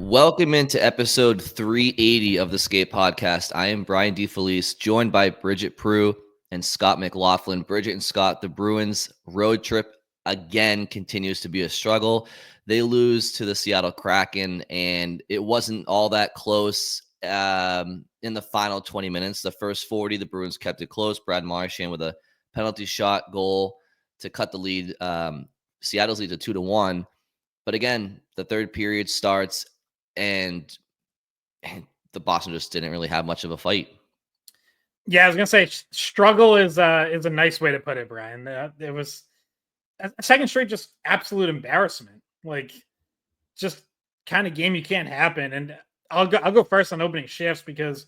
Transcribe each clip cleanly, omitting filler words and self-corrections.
Welcome into episode 380 of the Skate Podcast. I am Brian DeFelice, joined by Bridget Prue and Scott McLaughlin. Bridget and Scott, the Bruins road trip again continues to be a struggle. They lose to the Seattle Kraken, and it wasn't all that close in the final 20 minutes. The first 40, the Bruins kept it close. Brad Marchand with a penalty shot goal to cut the lead. Seattle's lead to 2-1. But again, the third period starts, and the Boston just didn't really have much of a fight. Yeah, I was gonna say struggle is a nice way to put it, Brian. It was a second straight just absolute embarrassment, like just kind of game you can't happen. And I'll go first on opening shifts because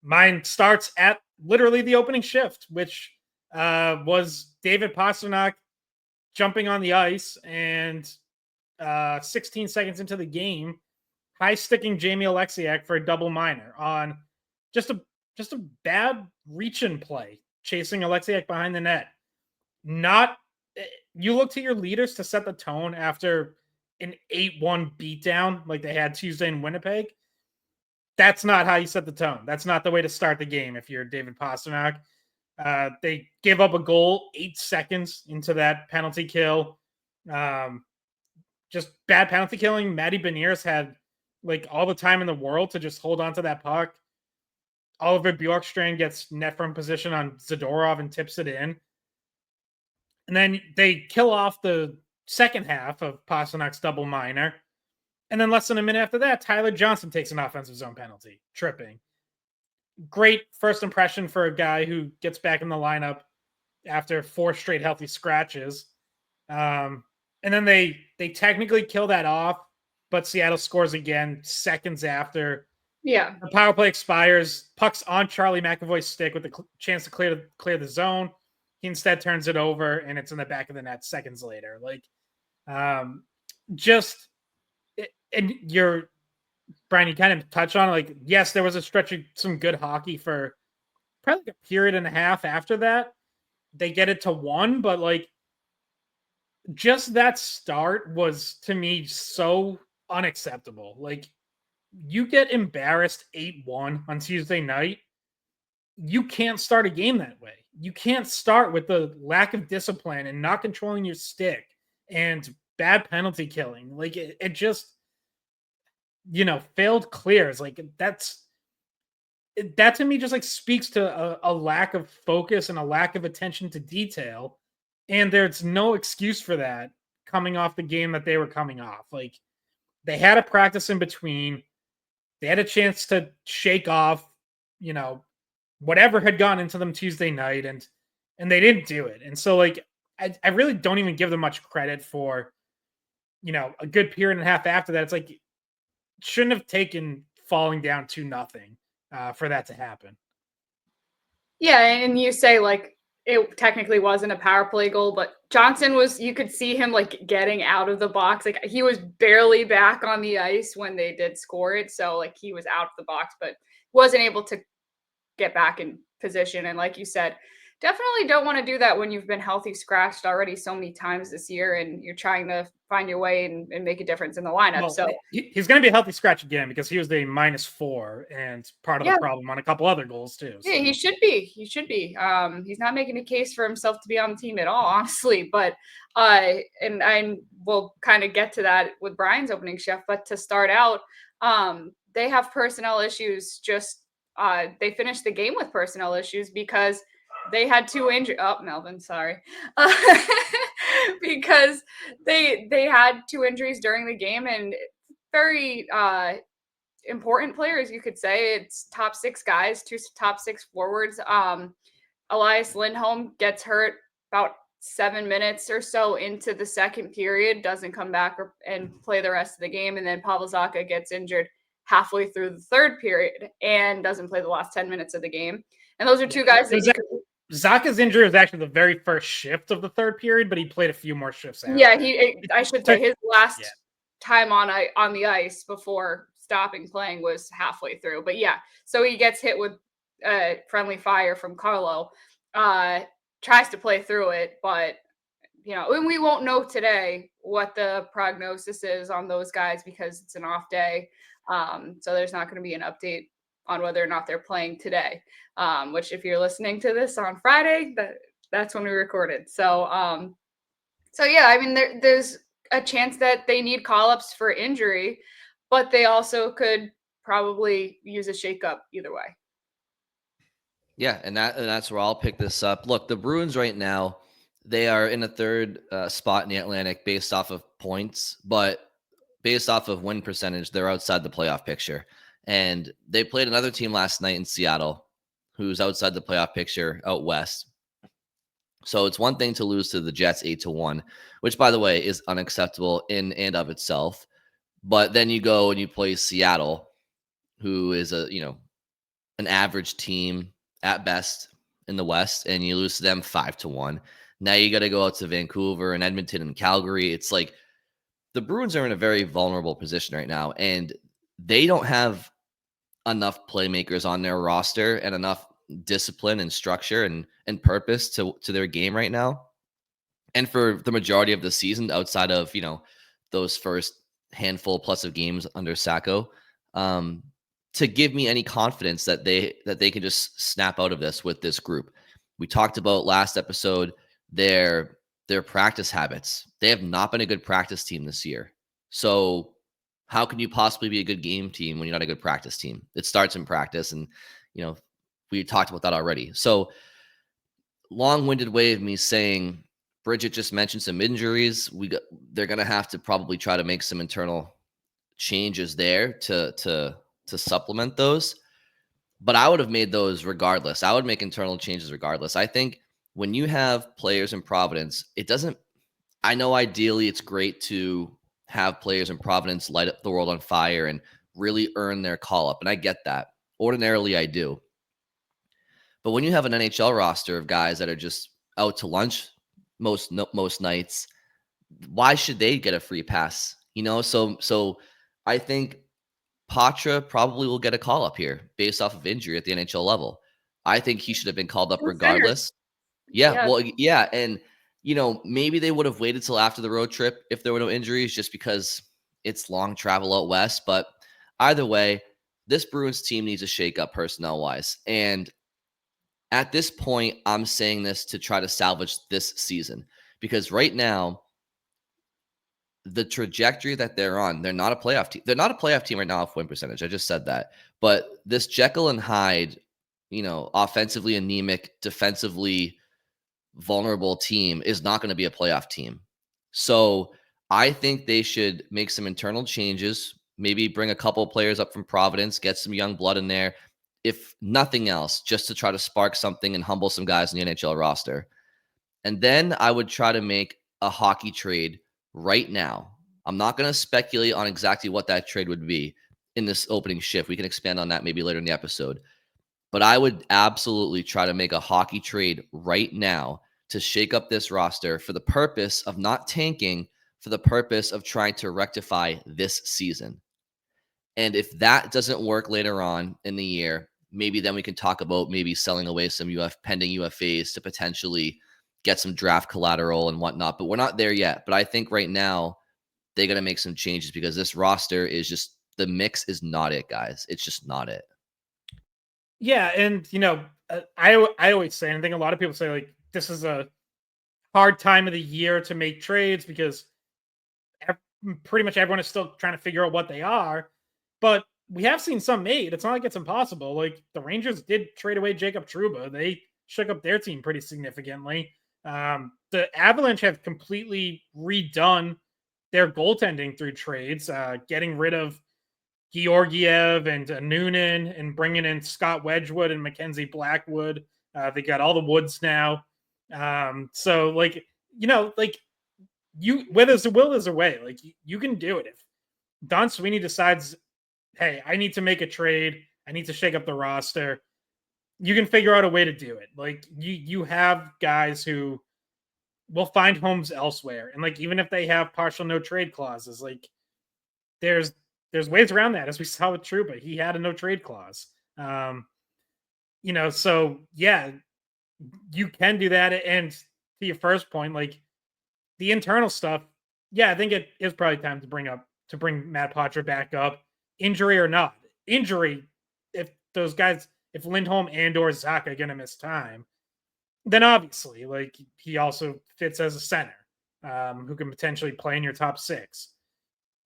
mine starts at literally the opening shift, which was David Pastrnak jumping on the ice and 16 seconds into the game, high sticking Jamie Alexiak for a double minor on just a bad reach and play, chasing Alexiak behind the net. Not you look to your leaders to set the tone after an 8-1 beatdown like they had Tuesday in Winnipeg. That's not how you set the tone. That's not the way to start the game if you're David Pastrnak. They gave up a goal 8 seconds into that penalty kill. Just bad penalty killing. Matty Beniers had like all the time in the world to just hold on to that puck. Oliver Bjorkstrand gets net from position on Zadorov and tips it in. And then they kill off the second half of Pasternak's double minor. And then less than a minute after that, Tyler Johnson takes an offensive zone penalty, tripping. Great first impression for a guy who gets back in the lineup after 4 straight healthy scratches. And then they technically kill that off, but Seattle scores again seconds after. Yeah. The power play expires. Puck's on Charlie McAvoy's stick with the chance to clear the zone. He instead turns it over, and it's in the back of the net seconds later. Like, and you're Brian. You kind of touched on it. Like, yes, there was a stretch of some good hockey for probably like a period and a half after that. They get it to 1, but like, just that start was to me so unacceptable. Like, you get embarrassed 8-1 on Tuesday night. You can't start a game that way. You can't start with the lack of discipline and not controlling your stick and bad penalty killing. Like it just, failed clears. Like that to me just like speaks to a lack of focus and a lack of attention to detail. And there's no excuse for that coming off the game that they were coming off. Like, they had a practice in between. They had a chance to shake off, whatever had gone into them Tuesday night, and they didn't do it. And so, like, I really don't even give them much credit for, a good period and a half after that. It's like, shouldn't have taken falling down 2-0 for that to happen. Yeah, and you say, like, it technically wasn't a power play goal, but Johnson you could see him like getting out of the box. Like, he was barely back on the ice when they did score it. So like, he was out of the box, but wasn't able to get back in position. And like you said, definitely don't want to do that when you've been healthy scratched already so many times this year and you're trying to find your way and make a difference in the lineup. Well, so he's going to be a healthy scratch again because he was the -4 and part of the problem on a couple other goals too. So. Yeah, he should be. He's not making a case for himself to be on the team at all, honestly. But and I will kind of get to that with Brian's opening shift. But to start out, they have personnel issues. They finished the game with personnel issues because they had 2 injuries. Oh, Melvin, sorry. Because they had 2 injuries during the game and very important players, you could say. It's top 6 guys, 2 top 6 forwards. Elias Lindholm gets hurt about 7 minutes or so into the second period, doesn't come back and play the rest of the game. And then Pavel Zacha gets injured halfway through the third period and doesn't play the last 10 minutes of the game. And those are 2 guys that Zacha's injury was actually the very first shift of the third period, but he played a few more shifts after. Yeah, I should say his last time on the ice before stopping playing was halfway through. But yeah, so he gets hit with friendly fire from Carlo, tries to play through it, but and we won't know today what the prognosis is on those guys because it's an off day. So there's not going to be an update on whether or not they're playing today, which if you're listening to this on Friday, that's when we recorded. So yeah, I mean, there's a chance that they need call-ups for injury, but they also could probably use a shakeup either way. Yeah, and that's where I'll pick this up. Look, the Bruins right now, they are in a third spot in the Atlantic based off of points, but based off of win percentage, they're outside the playoff picture. And they played another team last night in Seattle, who's outside the playoff picture out west. So it's one thing to lose to the Jets 8-1, which, by the way, is unacceptable in and of itself. But then you go and you play Seattle, who is an average team at best in the West, and you lose to them 5-1. Now you got to go out to Vancouver and Edmonton and Calgary. It's like the Bruins are in a very vulnerable position right now, and they don't have enough playmakers on their roster and enough discipline and structure and purpose to their game right now. And for the majority of the season, outside of those first handful plus of games under Sacco, to give me any confidence that they can just snap out of this with this group. We talked about last episode their practice habits. They have not been a good practice team this year. So how can you possibly be a good game team when you're not a good practice team? It starts in practice, and we talked about that already. So long-winded way of me saying Bridget just mentioned some injuries. They're going to have to probably try to make some internal changes there to supplement those. But I would have made those regardless. I would make internal changes regardless. I think when you have players in Providence, I know ideally it's great to have players in Providence light up the world on fire and really earn their call up. And I get that. Ordinarily, I do. But when you have an NHL roster of guys that are just out to lunch most nights, why should they get a free pass? So I think Patra probably will get a call up here based off of injury at the NHL level. I think he should have been called up regardless. Yeah, well, yeah. And, maybe they would have waited till after the road trip if there were no injuries, just because it's long travel out west. But either way, this Bruins team needs a shakeup personnel-wise. And at this point, I'm saying this to try to salvage this season, because right now, the trajectory that they're on, they're not a playoff team. They're not a playoff team right now off win percentage. I just said that. But this Jekyll and Hyde, offensively anemic, defensively vulnerable team is not going to be a playoff team. So I think they should make some internal changes, maybe bring a couple of players up from Providence, get some young blood in there, if nothing else, just to try to spark something and humble some guys in the NHL roster. And then I would try to make a hockey trade right now. I'm not going to speculate on exactly what that trade would be in this opening shift. We can expand on that maybe later in the episode. But I would absolutely try to make a hockey trade right now to shake up this roster for the purpose of not tanking, for the purpose of trying to rectify this season. And if that doesn't work later on in the year, maybe then we can talk about maybe selling away some pending UFAs to potentially get some draft collateral and whatnot. But we're not there yet. But I think right now they got to make some changes, because this roster is just, the mix is not it, guys. It's just not it. Yeah, and I always say, and I think a lot of people say, like, this is a hard time of the year to make trades because pretty much everyone is still trying to figure out what they are. But we have seen some made. It's not like it's impossible. Like, the Rangers did trade away Jacob Trouba. They shook up their team pretty significantly. The Avalanche have completely redone their goaltending through trades, getting rid of Georgiev and Noonan and bringing in Scott Wedgwood and Mackenzie Blackwood. They got all the Woods now. So where there's a will, there's a way. Like, you can do it. If Don Sweeney decides, hey, I need to make a trade, I need to shake up the roster, you can figure out a way to do it. Like, you have guys who will find homes elsewhere. And like, even if they have partial no trade clauses, like there's ways around that, as we saw with Trouba. He had a no trade clause. So yeah, you can do that. And to your first point, like, the internal stuff, yeah, I think it is probably time to bring Matt Poitras back up, injury or not. Injury, if those guys, if Lindholm and or Zach are going to miss time, then obviously, like, he also fits as a center who can potentially play in your top six.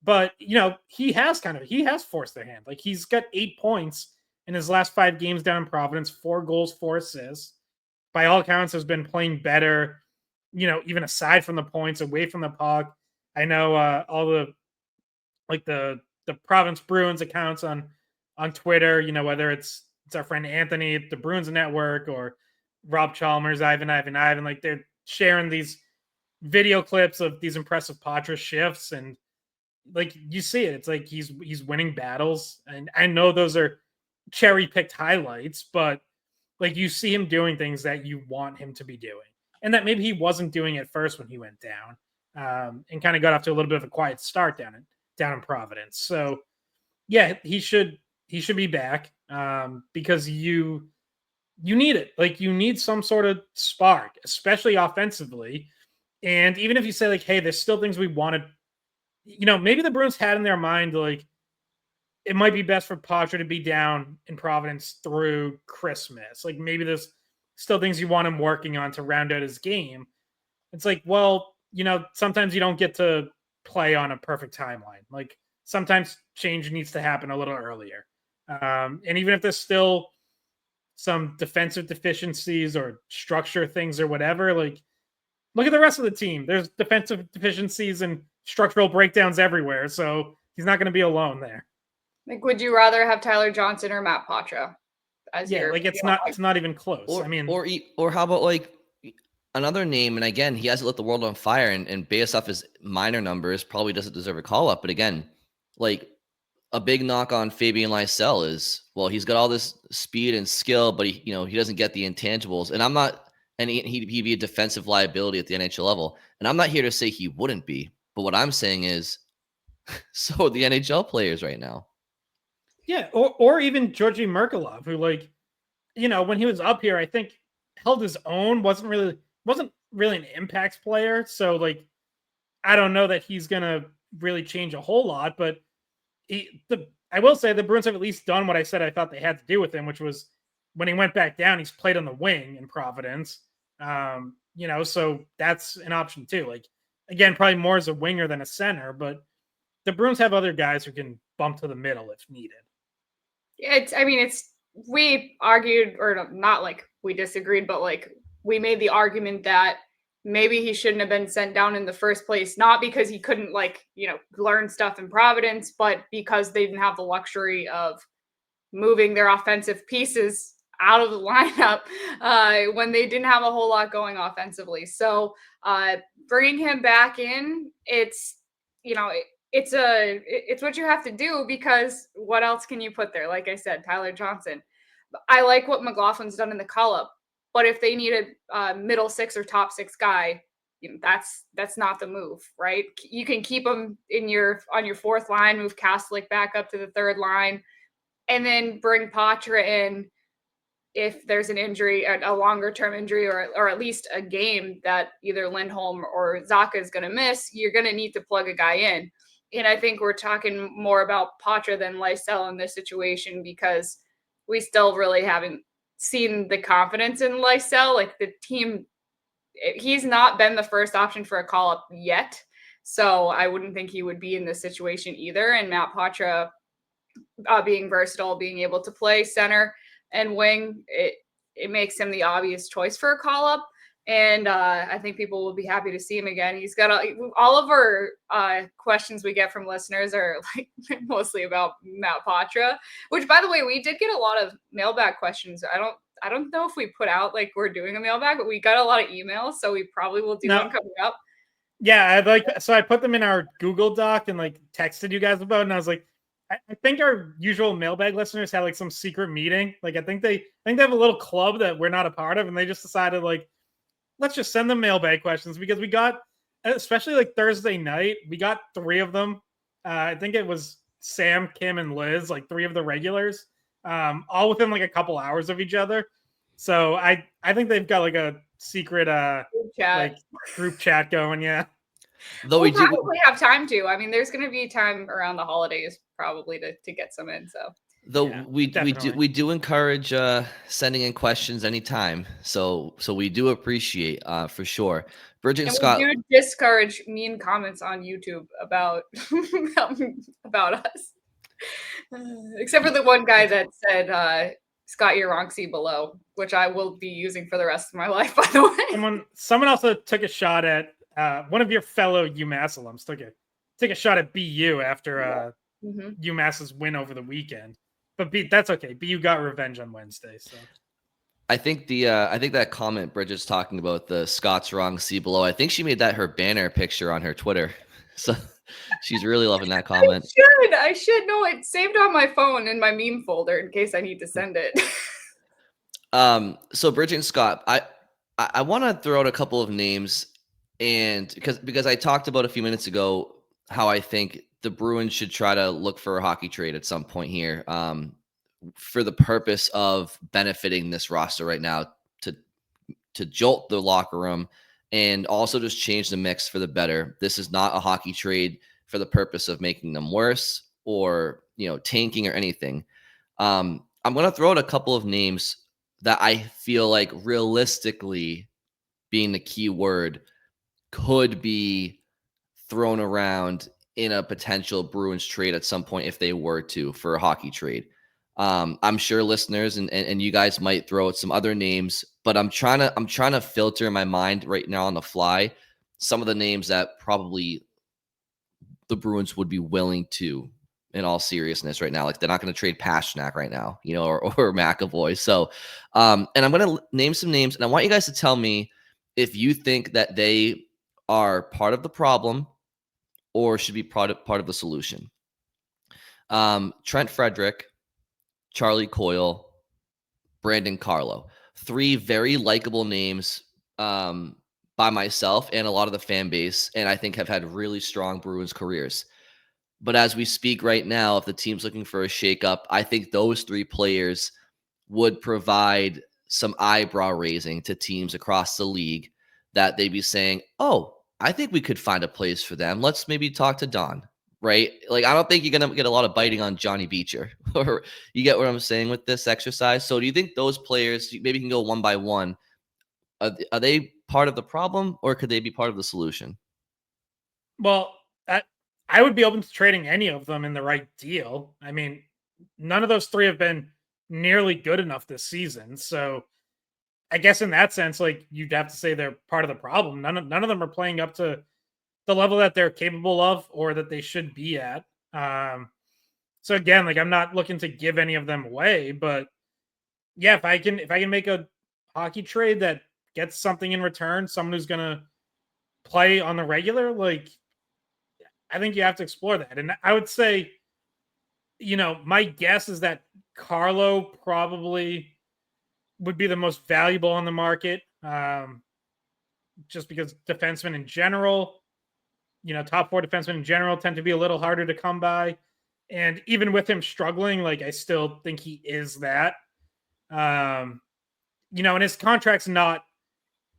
But he has forced their hand. Like, he's got 8 points in his last 5 games down in Providence, 4 goals, 4 assists. By all accounts, has been playing better. Even aside from the points, away from the puck. I know all the Providence Bruins accounts on Twitter. Whether it's our friend Anthony at the Bruins Network or Rob Chalmers, Ivan, like, they're sharing these video clips of these impressive Poitras shifts, and like, you see it. It's like he's winning battles, and I know those are cherry picked highlights, but like, you see him doing things that you want him to be doing, and that maybe he wasn't doing at first when he went down, and kind of got off to a little bit of a quiet start down in Providence. So yeah, he should be back, because you need it. Like, you need some sort of spark, especially offensively. And even if you say, like, hey, there's still things we wanted, maybe the Bruins had in their mind, like, it might be best for Poitras to be down in Providence through Christmas. Like, maybe there's still things you want him working on to round out his game. It's like, well, sometimes you don't get to play on a perfect timeline. Like, sometimes change needs to happen a little earlier. And even if there's still some defensive deficiencies or structure things or whatever, like, look at the rest of the team. There's defensive deficiencies and structural breakdowns everywhere. So he's not going to be alone there. Like, would you rather have Tyler Johnson or Matt Poitras? Like, it's not even close. Or how about, like, another name? And again, he hasn't lit the world on fire, and based off his minor numbers, probably doesn't deserve a call up. But again, like, a big knock on Fabian Lysell is, well, he's got all this speed and skill, but he doesn't get the intangibles. And I'm not, and he'd be a defensive liability at the NHL level. And I'm not here to say he wouldn't be, but what I'm saying is, so are the NHL players right now. Yeah, or even Georgi Merkulov, who, like, when he was up here, I think held his own, wasn't really an impact player. So, like, I don't know that he's gonna really change a whole lot, but I will say the Bruins have at least done what I said I thought they had to do with him, which was when he went back down, he's played on the wing in Providence. So that's an option too. Like, again, probably more as a winger than a center, but the Bruins have other guys who can bump to the middle if needed. We argued, or not like we disagreed, but like, we made the argument that maybe he shouldn't have been sent down in the first place, not because he couldn't, like, learn stuff in Providence, but because they didn't have the luxury of moving their offensive pieces out of the lineup when they didn't have a whole lot going offensively. So bringing him back in, it's what you have to do, because what else can you put there? Like I said, Tyler Johnson. I like what McLaughlin's done in the call-up, but if they need a middle six or top six guy, that's not the move, right? You can keep him on your fourth line, move Kastelic back up to the third line, and then bring Poitras in if there's an injury, a longer-term injury, or at least a game that either Lindholm or Zacha is going to miss. You're going to need to plug a guy in. And I think we're talking more about Poitras than Lysell in this situation, because we still really haven't seen the confidence in Lysell. Like, the team, he's not been the first option for a call-up yet. So I wouldn't think he would be in this situation either. And Matt Poitras, being versatile, being able to play center and wing, it makes him the obvious choice for a call-up. And I think people will be happy to see him again. He's got all of our questions we get from listeners are like mostly about Matt Poitras, which, by the way, we did get a lot of mailbag questions. I don't know if we put out like we're doing a mailbag, but we got a lot of emails, so we probably will do one coming up. Yeah, I put them in our Google Doc and like texted you guys about it, and I was like, I think our usual mailbag listeners had like some secret meeting. Like, I think they have a little club that we're not a part of, and they just decided, like, let's just send them mailbag questions, because we got, especially like Thursday night, we got 3 of them. I think it was Sam, Kim, and Liz, like 3 of the regulars, all within like a couple hours of each other. So I think they've got like a secret group chat going. Yeah. Though We'll probably have time to. I mean, there's going to be time around the holidays probably to get some in. So Though definitely. we do encourage sending in questions anytime. So we do appreciate for sure. Bridget and and Scott, we do discourage mean comments on YouTube about about us, except for the one guy that said, "Scott, you're wrong. See below," which I will be using for the rest of my life. By the way, someone also took a shot at one of your fellow UMass alums. Took a shot at BU after UMass's win over the weekend. But that's okay. BU got revenge on Wednesday. So I think that comment Bridget's talking about, the Scott's wrong, see below. I think she made that her banner picture on her Twitter. So she's really loving that comment. I should know it saved on my phone in my meme folder in case I need to send it. So Bridget and Scott, I want to throw out a couple of names, and because I talked about a few minutes ago how I think the Bruins should try to look for a hockey trade at some point here, for the purpose of benefiting this roster right now to jolt the locker room and also just change the mix for the better. This is not a hockey trade for the purpose of making them worse or tanking or anything. I'm going to throw out a couple of names that I feel like realistically, being the key word, could be thrown around in a potential Bruins trade at some point if they were to, for a hockey trade. I'm sure listeners and you guys might throw out some other names, but I'm trying to filter in my mind right now on the fly some of the names that probably the Bruins would be willing to, in all seriousness right now. Like, they're not going to trade Pastrnak right now, or McAvoy. So, and I'm going to name some names, and I want you guys to tell me if you think that they are part of the problem or should be part of the solution. Trent Frederick, Charlie Coyle, Brandon Carlo, 3 very likable names by myself and a lot of the fan base, and I think have had really strong Bruins careers. But as we speak right now, if the team's looking for a shakeup, I think those 3 players would provide some eyebrow raising to teams across the league, that they'd be saying, "Oh, I think we could find a place for them. Let's maybe talk to Don." Right? Like, I don't think you're going to get a lot of biting on Johnny Beecher. Or you get what I'm saying with this exercise? So do you think those players, maybe you can go one by one, are they part of the problem or could they be part of the solution? Well, I would be open to trading any of them in the right deal. I mean, none of those 3 have been nearly good enough this season. So I guess in that sense, like, you'd have to say they're part of the problem. None of them are playing up to the level that they're capable of or that they should be at. So again, like, I'm not looking to give any of them away, but yeah, if I can make a hockey trade that gets something in return, someone who's gonna play on the regular, like, I think you have to explore that. And I would say, my guess is that Carlo probably would be the most valuable on the market, just because defensemen in general, top 4 defensemen in general tend to be a little harder to come by. And even with him struggling, like, I still think he is that. And his contract's not,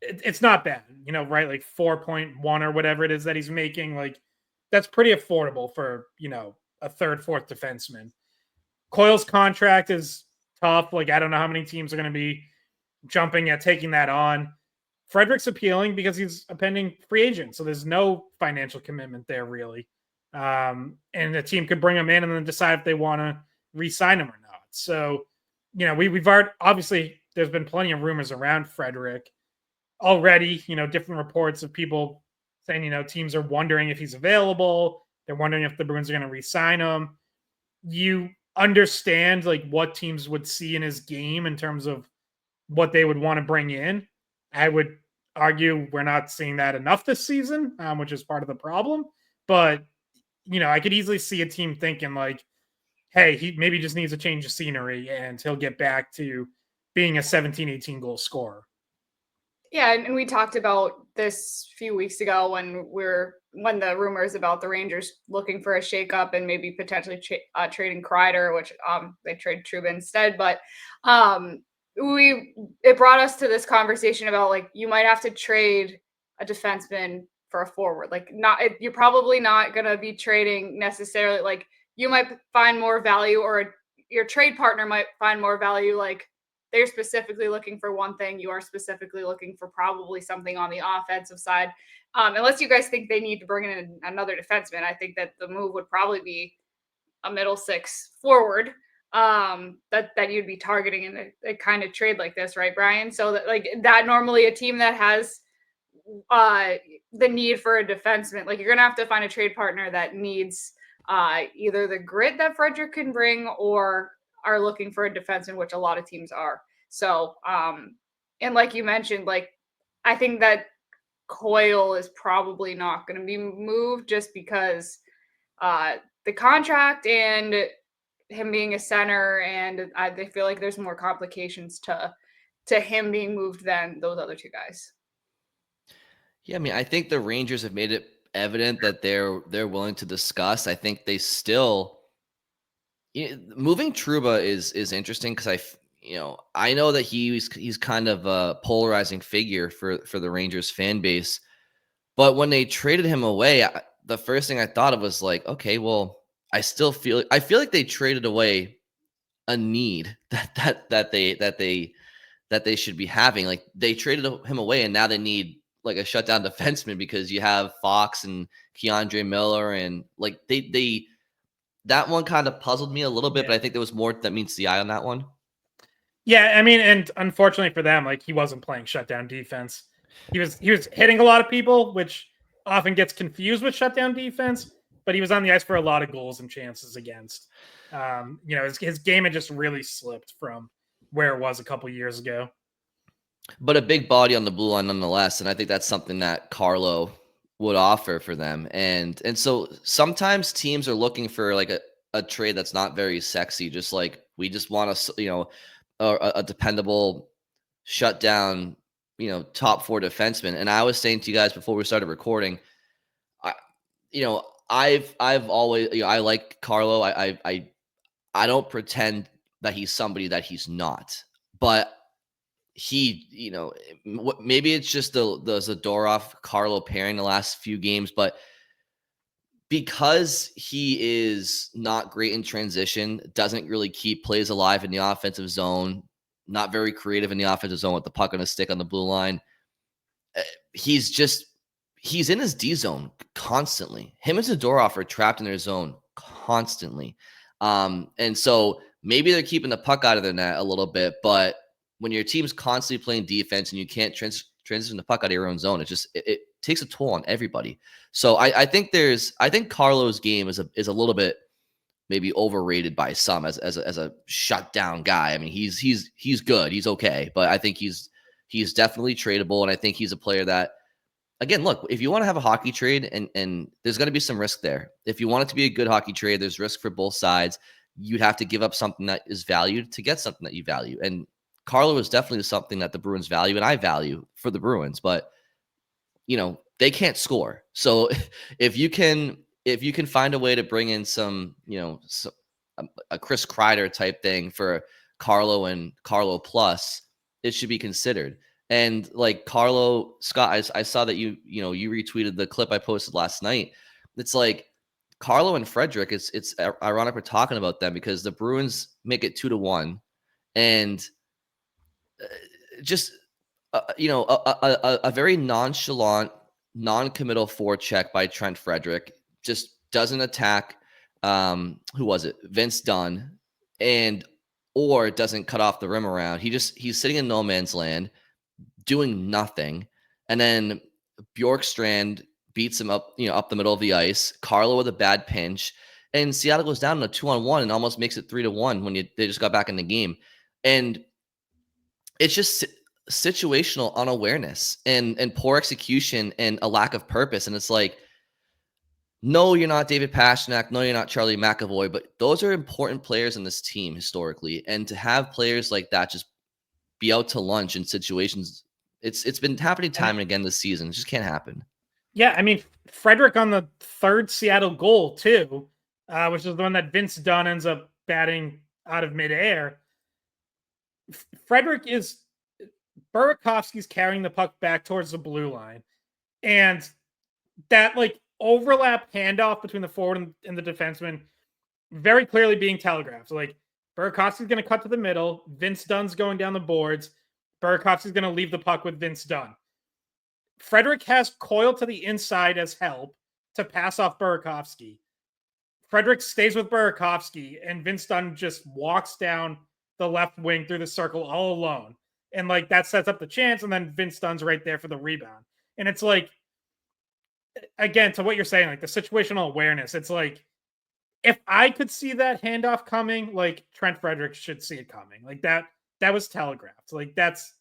it's not bad, right? Like 4.1 or whatever it is that he's making. Like, that's pretty affordable for, a 3rd, 4th defenseman. Coyle's contract is tough. Like, I don't know how many teams are going to be jumping at taking that on. Frederick's appealing because he's a pending free agent, so there's no financial commitment there, really. And the team could bring him in and then decide if they want to re-sign him or not. So, we've already, obviously, there's been plenty of rumors around Frederick already. Different reports of people saying, teams are wondering if he's available. They're wondering if the Bruins are going to re-sign him. You understand, like, what teams would see in his game in terms of what they would want to bring in. I would argue we're not seeing that enough this season, which is part of the problem. But, I could easily see a team thinking, like, hey, he maybe just needs a change of scenery and he'll get back to being a 17, 18 goal scorer. Yeah, and we talked about this a few weeks ago when the rumors about the Rangers looking for a shakeup and maybe potentially trading Kreider, which they trade Trouba instead. But it brought us to this conversation about, like, you might have to trade a defenseman for a forward. Like you're probably not going to be trading necessarily. Like you might find more value, or your trade partner might find more value. Like they're specifically looking for one thing. You are specifically looking for probably something on the offensive side. Unless you guys think they need to bring in another defenseman, I think that the move would probably be a middle six forward that you'd be targeting in a kind of trade like this, right, Brian? So that normally a team that has the need for a defenseman, like you're gonna have to find a trade partner that needs either the grit that Frederic can bring or are looking for a defenseman, which a lot of teams are. So and like you mentioned, like I think that Coyle is probably not going to be moved just because the contract and him being a center, and I feel like there's more complications to him being moved than those other two guys. Yeah, I mean, I think the Rangers have made it evident that they're willing to discuss. I think they still moving Trouba is interesting because I know that he's kind of a polarizing figure for the Rangers fan base, but when they traded him away, the first thing I thought of was like, okay, well, I feel like they traded away a need that they should be having. Like they traded him away, and now they need like a shutdown defenseman because you have Fox and Keandre Miller, and like they that one kind of puzzled me a little bit, but I think there was more that meets the eye on that one. Yeah, I mean, and unfortunately for them, like he wasn't playing shutdown defense. He was hitting a lot of people, which often gets confused with shutdown defense, but he was on the ice for a lot of goals and chances against. His game had just really slipped from where it was a couple years ago. But a big body on the blue line nonetheless, and I think that's something that Carlo would offer for them. And so sometimes teams are looking for like a trade that's not very sexy, just like we just want a dependable shutdown, top four defenseman. And I was saying to you guys before we started recording, I've always, I like Carlo. I don't pretend that he's somebody that he's not, but he, maybe it's just the Zadorov Carlo pairing the last few games, but because he is not great in transition, doesn't really keep plays alive in the offensive zone, not very creative in the offensive zone with the puck on a stick on the blue line. He's in his D zone constantly. Him and Zadorov are trapped in their zone constantly. And so maybe they're keeping the puck out of their net a little bit, but when your team's constantly playing defense and you can't transition the puck out of your own zone, it takes a toll on everybody. So I think Carlo's game is a little bit maybe overrated by some as a shutdown guy. I mean, he's good, he's okay, but I think he's definitely tradable, and I think he's a player that, again, look, if you want to have a hockey trade, and there's going to be some risk there. If you want it to be a good hockey trade, there's risk for both sides. You'd have to give up something that is valued to get something that you value. And Carlo is definitely something that the Bruins value, and I value for the Bruins, but they can't score. So if you can find a way to bring in some, a Chris Kreider type thing for Carlo and Carlo plus, it should be considered. And like Carlo, Scott, I saw that you retweeted the clip I posted last night. It's like Carlo and Frederic. It's ironic we're talking about them because the Bruins make it 2-1, and just a very nonchalant, non-committal forecheck by Trent Frederic, just doesn't attack. Who was it? Vince Dunn, or doesn't cut off the rim around. He's sitting in no man's land, doing nothing, and then Bjorkstrand beats him up, up the middle of the ice. Carlo with a bad pinch, and Seattle goes down in a 2-on-1 and almost makes it 3-1 when they just got back in the game. And it's just situational unawareness and poor execution and a lack of purpose. And it's like, no, you're not David Pastrnak. No, you're not Charlie McAvoy, but those are important players in this team historically. And to have players like that just be out to lunch in situations, it's been happening time and again this season. It just can't happen. Yeah, I mean, Frederic on the third Seattle goal too, which is the one that Vince Dunn ends up batting out of midair. Frederic Burakovsky's carrying the puck back towards the blue line, and that like overlap handoff between the forward and the defenseman very clearly being telegraphed. So, like, Burakovsky's going to cut to the middle. Vince Dunn's going down the boards. Burakovsky's going to leave the puck with Vince Dunn. Frederic has Coyle to the inside as help to pass off Burakovsky. Frederic stays with Burakovsky, and Vince Dunn just walks down the left wing through the circle all alone. And like that sets up the chance, and then Vince Dunn's right there for the rebound. And it's like, again, to what you're saying, like the situational awareness, it's like, if I could see that handoff coming, like Trent Frederic should see it coming. Like that was telegraphed. Like that's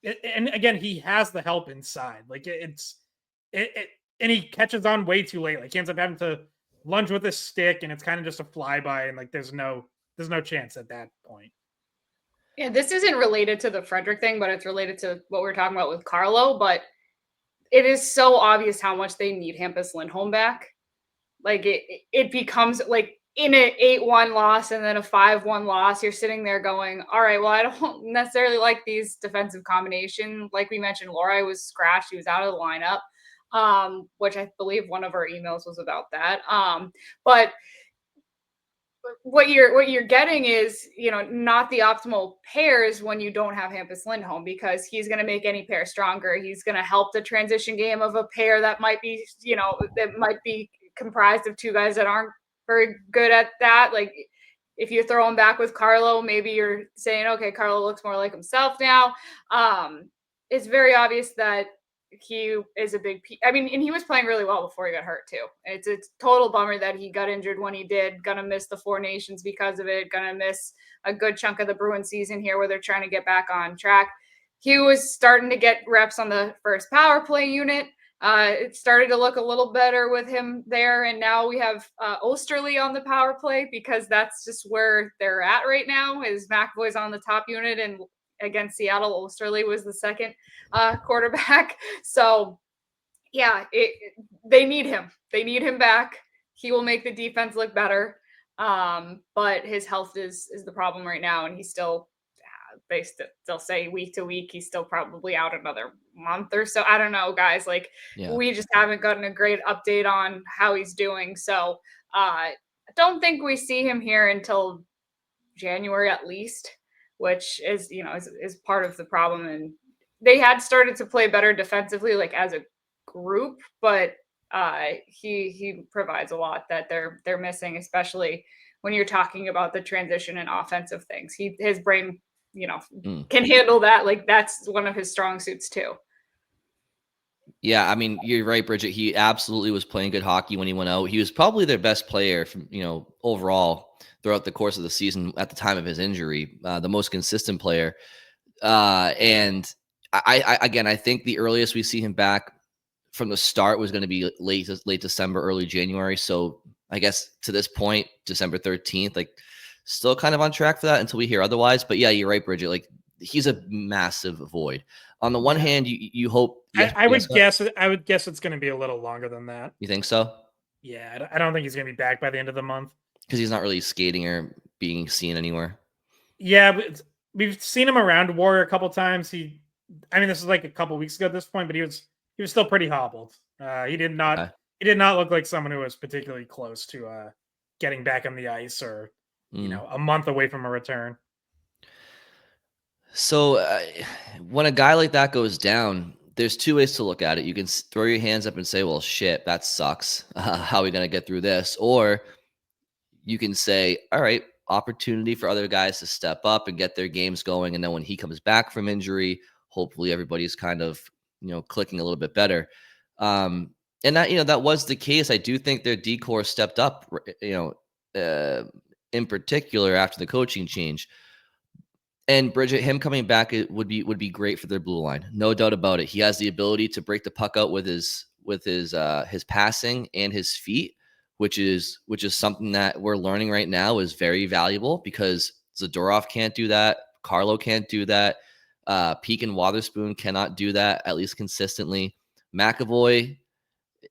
it, and again, he has the help inside. Like and he catches on way too late. Like he ends up having to lunge with his stick, and it's kind of just a flyby, and like there's no chance at that point. Yeah, this isn't related to the Frederic thing, but it's related to what we were talking about with Carlo. But it is so obvious how much they need Hampus Lindholm back. Like it becomes like in an 8-1 loss and then a 5-1 loss, you're sitting there going, all right, well, I don't necessarily like these defensive combination. Like we mentioned, Lohrei was scratched. He was out of the lineup, which I believe one of our emails was about that. But what you're getting is, not the optimal pairs when you don't have Hampus Lindholm, because he's going to make any pair stronger. He's going to help the transition game of a pair that might be, that might be comprised of two guys that aren't very good at that. Like if you throw him back with Carlo, maybe you're saying, okay, Carlo looks more like himself now. It's very obvious that he is a big I mean, and he was playing really well before he got hurt too. It's a total bummer that he got injured when he did. Gonna miss the Four Nations because of it. Gonna miss a good chunk of the Bruins season here where they're trying to get back on track. He was starting to get reps on the first power play unit. It started to look a little better with him there, and now we have Osterley on the power play, because that's just where they're at right now. Is McAvoy's on the top unit, and against Seattle, Osterley was the second quarterback. So, yeah, they need him. They need him back. He will make the defense look better, but his health is the problem right now, and he's still. They'll say week to week, he's still probably out another month or so. I don't know, guys. Like, we just haven't gotten a great update on how he's doing. So I don't think we see him here until January at least, which is, is part of the problem. And they had started to play better defensively, like as a group, but he provides a lot that they're missing, especially when you're talking about the transition and offensive things. His brain can handle that. Like that's one of his strong suits too. Yeah, I mean, you're right, Bridget. He absolutely was playing good hockey when he went out. He was probably their best player from, overall throughout the course of the season at the time of his injury, the most consistent player. And I think the earliest we see him back from the start was going to be late December, early January. So I guess to this point, December 13th, like still kind of on track for that until we hear otherwise. But yeah, you're right, Bridget. Like he's a massive void. On the one hand, you hope. I would guess it's going to be a little longer than that. You think so? Yeah, I don't think he's going to be back by the end of the month because he's not really skating or being seen anywhere. Yeah, but we've seen him around Warrior a couple times. This is like a couple weeks ago at this point, but he was still pretty hobbled. He did not look like someone who was particularly close to getting back on the ice or a month away from a return. So when a guy like that goes down, there's two ways to look at it. You can throw your hands up and say, well, shit, that sucks. How are we going to get through this? Or you can say, all right, opportunity for other guys to step up and get their games going. And then when he comes back from injury, hopefully everybody's kind of, clicking a little bit better. And that, that was the case. I do think their D-corps stepped up, in particular after the coaching change. And Bridget, him coming back would be great for their blue line, no doubt about it. He has the ability to break the puck out with his passing and his feet, which is something that we're learning right now is very valuable because Zadorov can't do that, Carlo can't do that, Peak and Wotherspoon cannot do that at least consistently. McAvoy,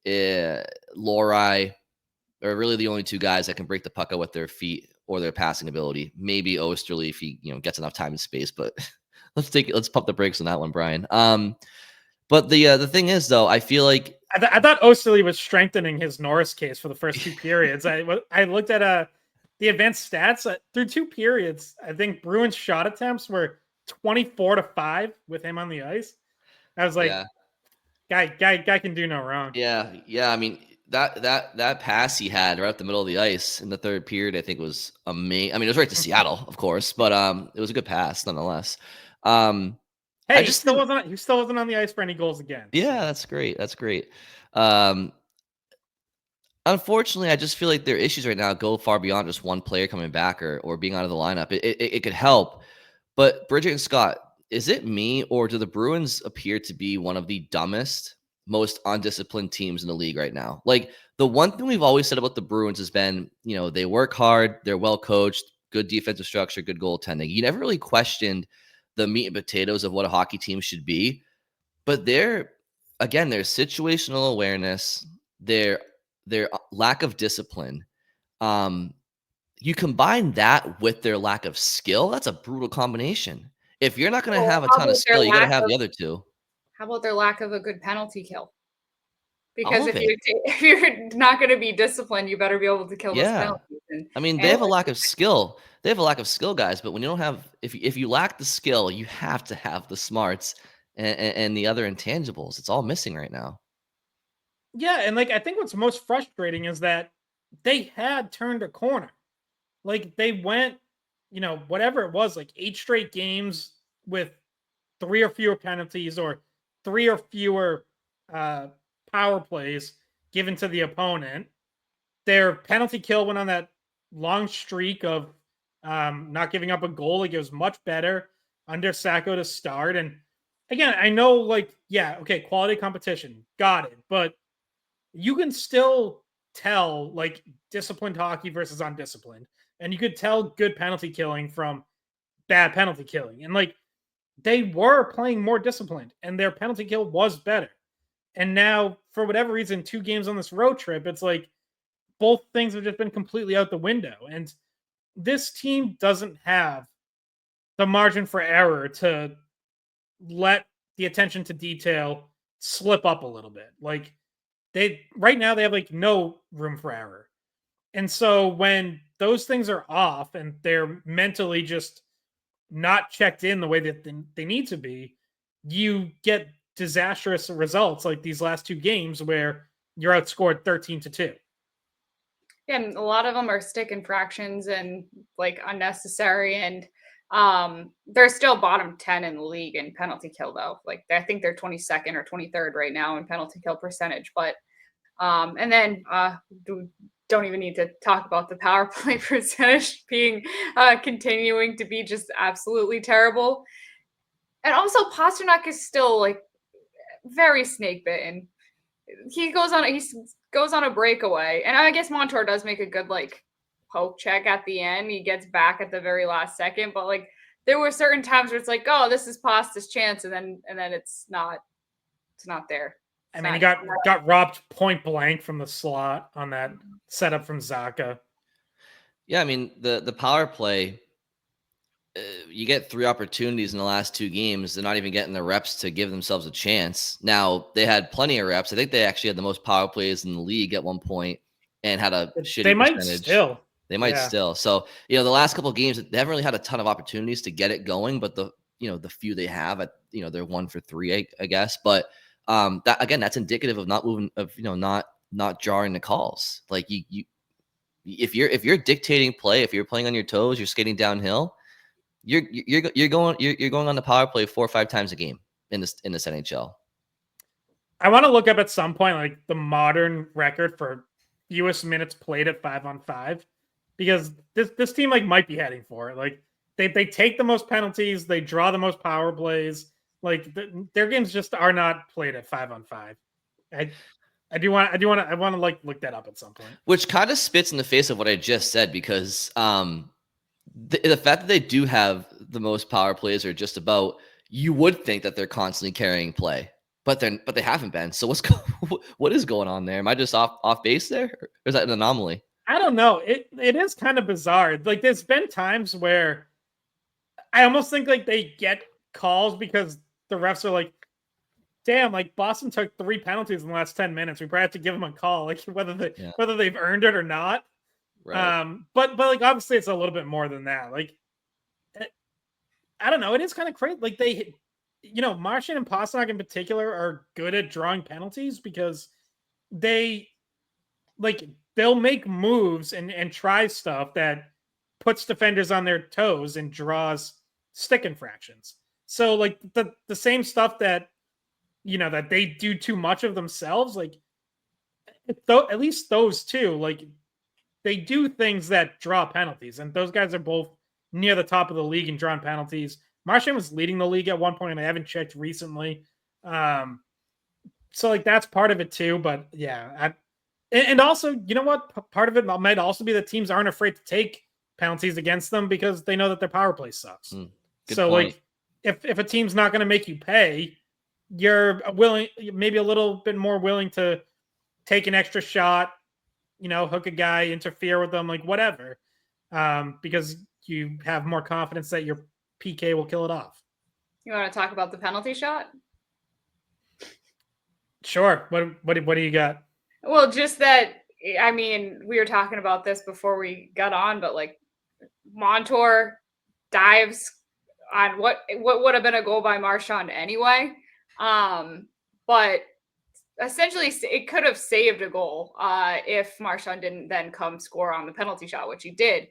Lohrei are really the only two guys that can break the puck out with their feet or their passing ability. Maybe Osterley if he gets enough time and space, but let's pump the brakes on that one, Brian. But the thing is, though, I feel like I thought Osterley was strengthening his Norris case for the first 2 periods. I looked at the advanced stats through 2 periods. I think Bruins shot attempts were 24-5 with him on the ice. I was like, guy can do no wrong. Yeah. I mean, that pass he had right up the middle of the ice in the third period, I think was amazing. I mean, it was right to Seattle, of course, but it was a good pass nonetheless. Hey, he still wasn't on the ice for any goals again. Yeah, that's great. That's great. Unfortunately, I just feel like their issues right now go far beyond just one player coming back or being out of the lineup. It could help, but Bridget and Scott, is it me or do the Bruins appear to be one of the dumbest, most undisciplined teams in the league right now? Like the one thing we've always said about the Bruins has been, they work hard, they're well coached, good defensive structure, good goaltending. You never really questioned the meat and potatoes of what a hockey team should be, but there's situational awareness, their lack of discipline. You combine that with their lack of skill, that's a brutal combination. If you're not going to have a ton of skill, you got to have the other two. How about their lack of a good penalty kill? Because if you're not going to be disciplined, you better be able to kill those penalties. I mean, they have a lack of skill. They have a lack of skill, guys. But when you don't have, if you lack the skill, you have to have the smarts and the other intangibles. It's all missing right now. Yeah, and I think what's most frustrating is that they had turned a corner. They went, whatever it was, 8 straight games with 3 or fewer penalties or 3 or fewer power plays given to the opponent. Their penalty kill went on that long streak of not giving up a goal. It was much better under Sacco to start. And again, I know, quality competition, got it. But you can still tell, disciplined hockey versus undisciplined. And you could tell good penalty killing from bad penalty killing. And, they were playing more disciplined, and their penalty kill was better. And now, for whatever reason, 2 games on this road trip, it's both things have just been completely out the window. And this team doesn't have the margin for error to let the attention to detail slip up a little bit. Right now they have no room for error. And so when those things are off and they're mentally just not checked in the way that they need to be, you get disastrous results like these last 2 games where you're outscored 13-2. Yeah, and a lot of them are stick infractions and unnecessary, and they're still bottom 10 in the league in penalty kill though. I think they're 22nd or 23rd right now in penalty kill percentage. But and then don't even need to talk about the power play percentage being continuing to be just absolutely terrible. And also Pasternak is still very snake bitten. He goes on a breakaway, and I guess Montour does make a good poke check at the end. He gets back at the very last second, but there were certain times where it's oh, this is Pasta's chance, and then it's not there. I mean, he got robbed point blank from the slot on that setup from Zacha. Yeah, I mean, the power play, you get 3 opportunities in the last 2 games. They're not even getting the reps to give themselves a chance. Now, they had plenty of reps. I think they actually had the most power plays in the league at one point and had a shitty percentage. They might still. So, the last couple of games, they haven't really had a ton of opportunities to get it going, but the few they have, they're 1 for 3, I guess. But that's indicative of not moving, of not jarring the calls. If you're dictating play, if you're playing on your toes, you're skating downhill, you're going on the power play 4 or 5 times a game in this NHL. I want to look up at some point the modern record for fewest minutes played at 5-on-5, because this team might be heading for it. They take the most penalties, they draw the most power plays. Their games just are not played at 5-on-5. I want to look that up at some point. Which kind of spits in the face of what I just said, because the fact that they do have the most power plays, or just about, you would think that they're constantly carrying play, but they haven't been. So what is going on there? Am I just off base there, or is that an anomaly? I don't know. It is kind of bizarre. There's been times where I almost think they get calls because the refs are damn, like Boston took 3 penalties in the last 10 minutes. We probably have to give them a call, like whether Yeah. whether they've earned it or not. Right. But like obviously it's a little bit more than that. Like I don't know, it is kind of crazy. Like they, Martian and Pasternak in particular are good at drawing penalties because they like they'll make moves and try stuff that puts defenders on their toes and draws stick infractions. So like the same stuff that that they do too much of themselves, like at least those two, like they do things that draw penalties, and those guys are both near the top of the league in drawn penalties. Marchand was leading the league at one point, and I haven't checked recently. So like that's part of it too. But yeah, and also, you know what? Part of it might also be that teams aren't afraid to take penalties against them because they know that their power play sucks. So point. like if a team's not going to make you pay, you're willing, maybe a little bit more willing to take an extra shot, hook a guy, interfere with them, like whatever, because you have more confidence that your PK will kill it off. You want to talk about the penalty shot? Sure. What do you got? Well, just that, I mean, we were talking about this before we got on, but like Montour dives on what would have been a goal by Marchand anyway. But essentially it could have saved a goal if Marchand didn't then come score on the penalty shot, which he did.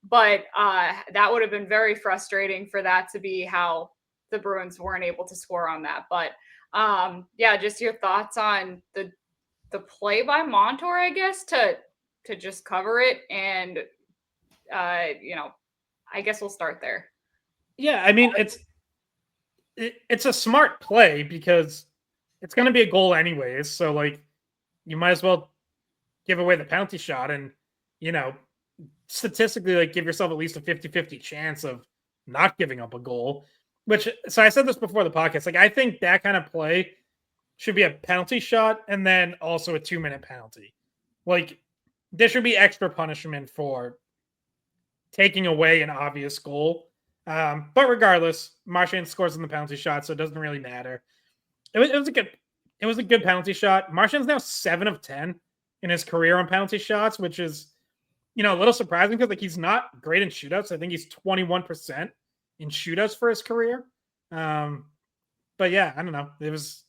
But that would have been very frustrating for that to be how the Bruins weren't able to score on that. But yeah, just your thoughts on the play by Montour, I guess, to just cover it. And, I guess we'll start there. Yeah, I mean, it's a smart play because it's going to be a goal anyways. So, like, you might as well give away the penalty shot and, statistically, like, give yourself at least a 50-50 chance of not giving up a goal. So I said this before the podcast. Like, I think that kind of play should be a penalty shot and then also a 2-minute penalty. Like, there should be extra punishment for taking away an obvious goal. But regardless, Marchand scores in the penalty shot, so it doesn't really matter. It was a good penalty shot. Marchand's now 7 of 10 in his career on penalty shots, which is, a little surprising because like he's not great in shootouts. I think he's 21% in shootouts for his career. But yeah, I don't know. It was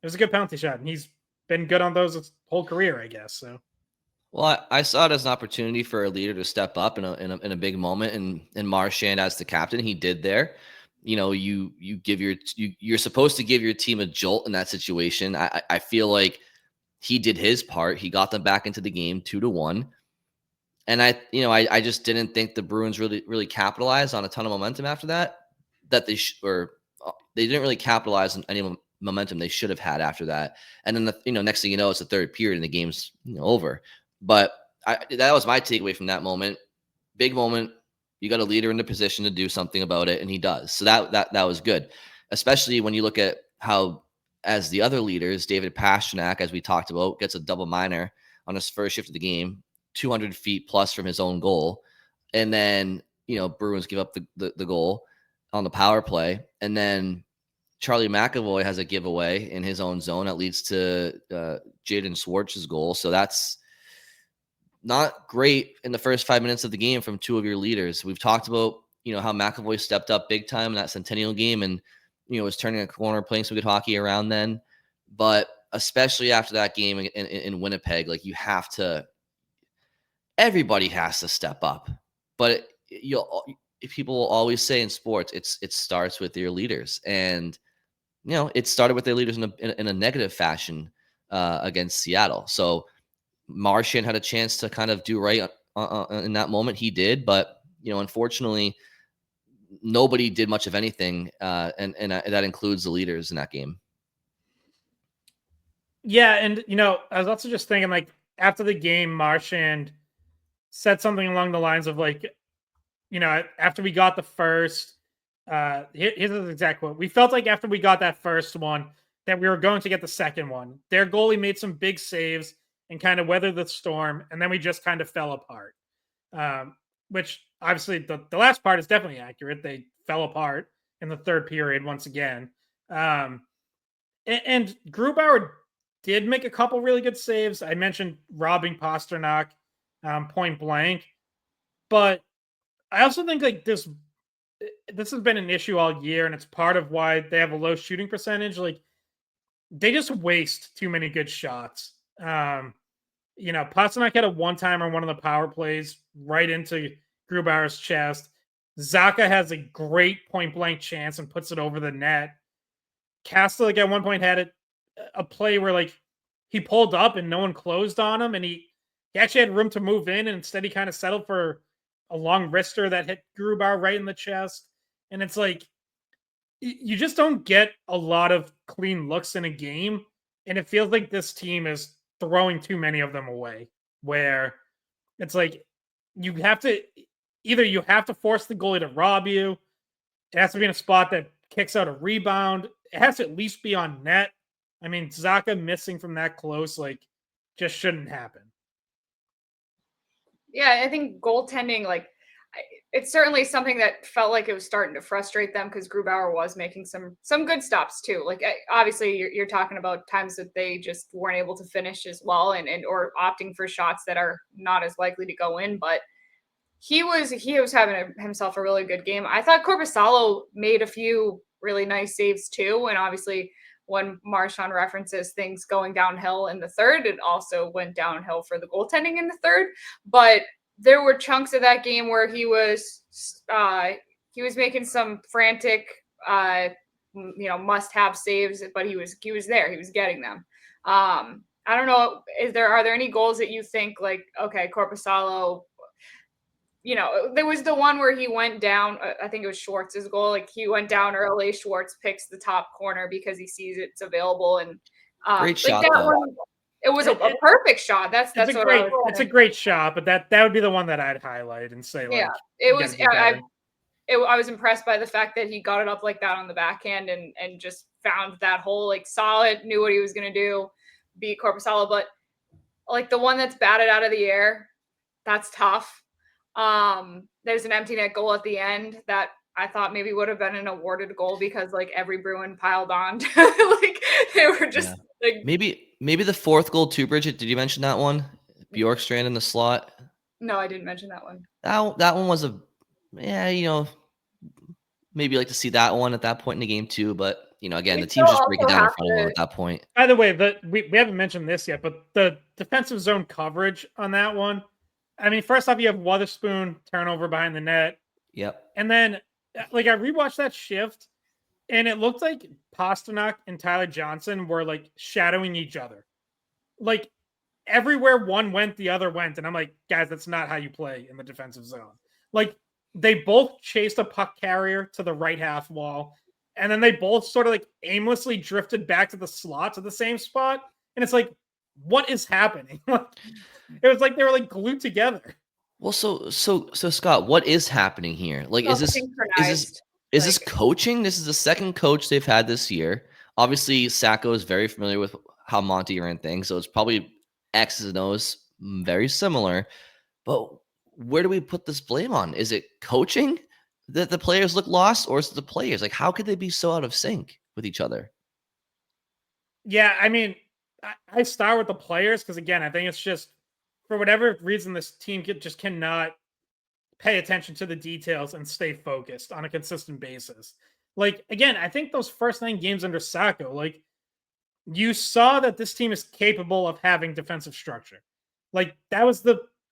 a good penalty shot, and he's been good on those his whole career, I guess. So. Well, I saw it as an opportunity for a leader to step up in a big moment, and Marchand as the captain, he did there. You're supposed to give your team a jolt in that situation. I feel like he did his part. He got them back into the game 2-1, and I just didn't think the Bruins really capitalized on a ton of momentum after that. That they didn't really capitalize on any momentum they should have had after that. And then next thing you know, it's the third period and the game's over. But that was my takeaway from that moment. Big moment. You got a leader in the position to do something about it, and he does. So that was good, especially when you look at how, as the other leaders, David Pastrnak, as we talked about, gets a double minor on his first shift of the game, 200 feet plus from his own goal, and then Bruins give up the goal on the power play, and then Charlie McAvoy has a giveaway in his own zone that leads to Jaden Schwartz's goal. So that's not great in the first 5 minutes of the game from two of your leaders. We've talked about, how McAvoy stepped up big time in that Centennial game and, was turning a corner, playing some good hockey around then. But especially after that game in Winnipeg, like everybody has to step up. But people will always say in sports, it starts with your leaders. And, it started with their leaders in a negative fashion against Seattle. So Marchand had a chance to kind of do right in that moment. He did, but unfortunately, nobody did much of anything, and that includes the leaders in that game. Yeah, and I was also just thinking, like, after the game, Marchand said something along the lines of like, after we got the first, here's the exact quote: "We felt like after we got that first one that we were going to get the second one. Their goalie made some big saves and kind of weathered the storm, and then we just kind of fell apart." Which obviously the last part is definitely accurate. They fell apart in the third period once again. And Grubauer did make a couple really good saves. I mentioned robbing Pasternak point blank, but I also think like this has been an issue all year, and it's part of why they have a low shooting percentage. Like they just waste too many good shots. Pasternak had a one-timer on one of the power plays right into Grubauer's chest. Zacha has a great point-blank chance and puts it over the net. Casta, like at one point, had a play where like he pulled up and no one closed on him, and he actually had room to move in, and instead he kind of settled for a long wrister that hit Grubauer right in the chest. And it's like you just don't get a lot of clean looks in a game, and it feels like this team is throwing too many of them away, where it's like you have to force the goalie to rob you. It has to be in a spot that kicks out a rebound. It has to at least be on net. I mean, Zacha missing from that close, like, just shouldn't happen. Yeah, I think goaltending, like, it's certainly something that felt like it was starting to frustrate them because Grubauer was making some good stops too. Like, obviously, you're talking about times that they just weren't able to finish as well, and or opting for shots that are not as likely to go in. But he was having himself a really good game. I thought Korpisalo made a few really nice saves too, and obviously when Marchand references things going downhill in the third, it also went downhill for the goaltending in the third. But there were chunks of that game where he was making some frantic must-have saves, but he was there. He was getting them. I don't know. Are there any goals that you think like, okay, Korpisalo, there was the one where he went down. I think it was Schwartz's goal. Like he went down early. Schwartz picks the top corner because he sees it's available. And great shot, that though. one, it was a perfect shot. That's what it's a great shot, but that would be the one that I'd highlight and say, like, it was. I was impressed by the fact that he got it up like that on the backhand and just found that hole like solid. Knew what he was gonna do, beat Korpisalo. But like the one that's batted out of the air, that's tough. There's an empty net goal at the end that I thought maybe would have been an awarded goal because like every Bruin piled on. Like they were just like maybe the fourth goal too, Bridget. Did you mention that one? Bjorkstrand in the slot. No, I didn't mention that one. That one was maybe like to see that one at that point in the game too. But again, the team's just breaking down in front of them at that point. By the way, we haven't mentioned this yet, but the defensive zone coverage on that one. I mean, first off, you have Wotherspoon turnover behind the net. Yep. And then, like, I rewatched that shift, and it looked like Pasternak and Tyler Johnson were, like, shadowing each other. Like, everywhere one went, the other went. And I'm like, guys, that's not how you play in the defensive zone. Like, they both chased a puck carrier to the right half wall, and then they both sort of, like, aimlessly drifted back to the slot to the same spot. And it's like, what is happening? It was like they were like glued together. Well, so Scott, what is happening here? Like, is this coaching? This is the second coach they've had this year. Obviously, Sacco is very familiar with how Monty ran things, so it's probably X's and O's very similar. But where do we put this blame on? Is it coaching that the players look lost, or is it the players? Like, how could they be so out of sync with each other? Yeah, I mean, I start with the players because, again, I think it's just for whatever reason this team just cannot pay attention to the details and stay focused on a consistent basis. Like, again, I think those first 9 games under Sacco, like, you saw that this team is capable of having defensive structure. Like, that was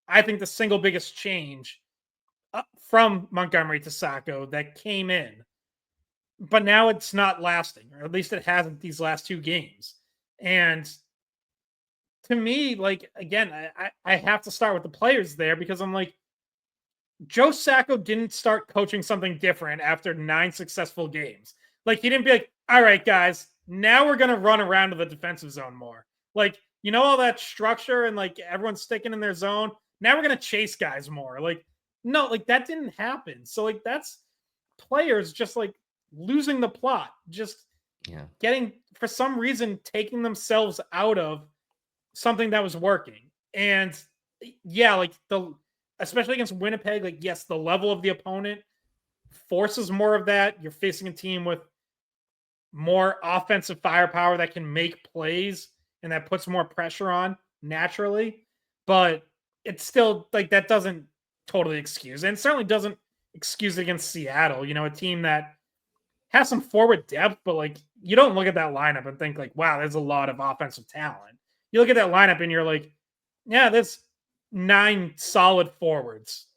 I think the single biggest change from Montgomery to Sacco that came in. But now it's not lasting, or at least it hasn't these last 2 games. And to me, like, again, I have to start with the players there because I'm like, Joe Sacco didn't start coaching something different after 9 successful games. Like, he didn't be like, all right, guys, now we're going to run around to the defensive zone more. Like, all that structure and like everyone's sticking in their zone. Now we're going to chase guys more. Like, no, like that didn't happen. So like that's players just like losing the plot, just getting, for some reason, taking themselves out of something that was working. And like especially against Winnipeg, like, yes, the level of the opponent forces more of that. You're facing a team with more offensive firepower that can make plays and that puts more pressure on naturally. But it's still like that doesn't totally excuse it. And it certainly doesn't excuse it against Seattle, a team that has some forward depth, but like you don't look at that lineup and think like, wow, there's a lot of offensive talent. You look at that lineup and you're like, yeah, there's 9 solid forwards.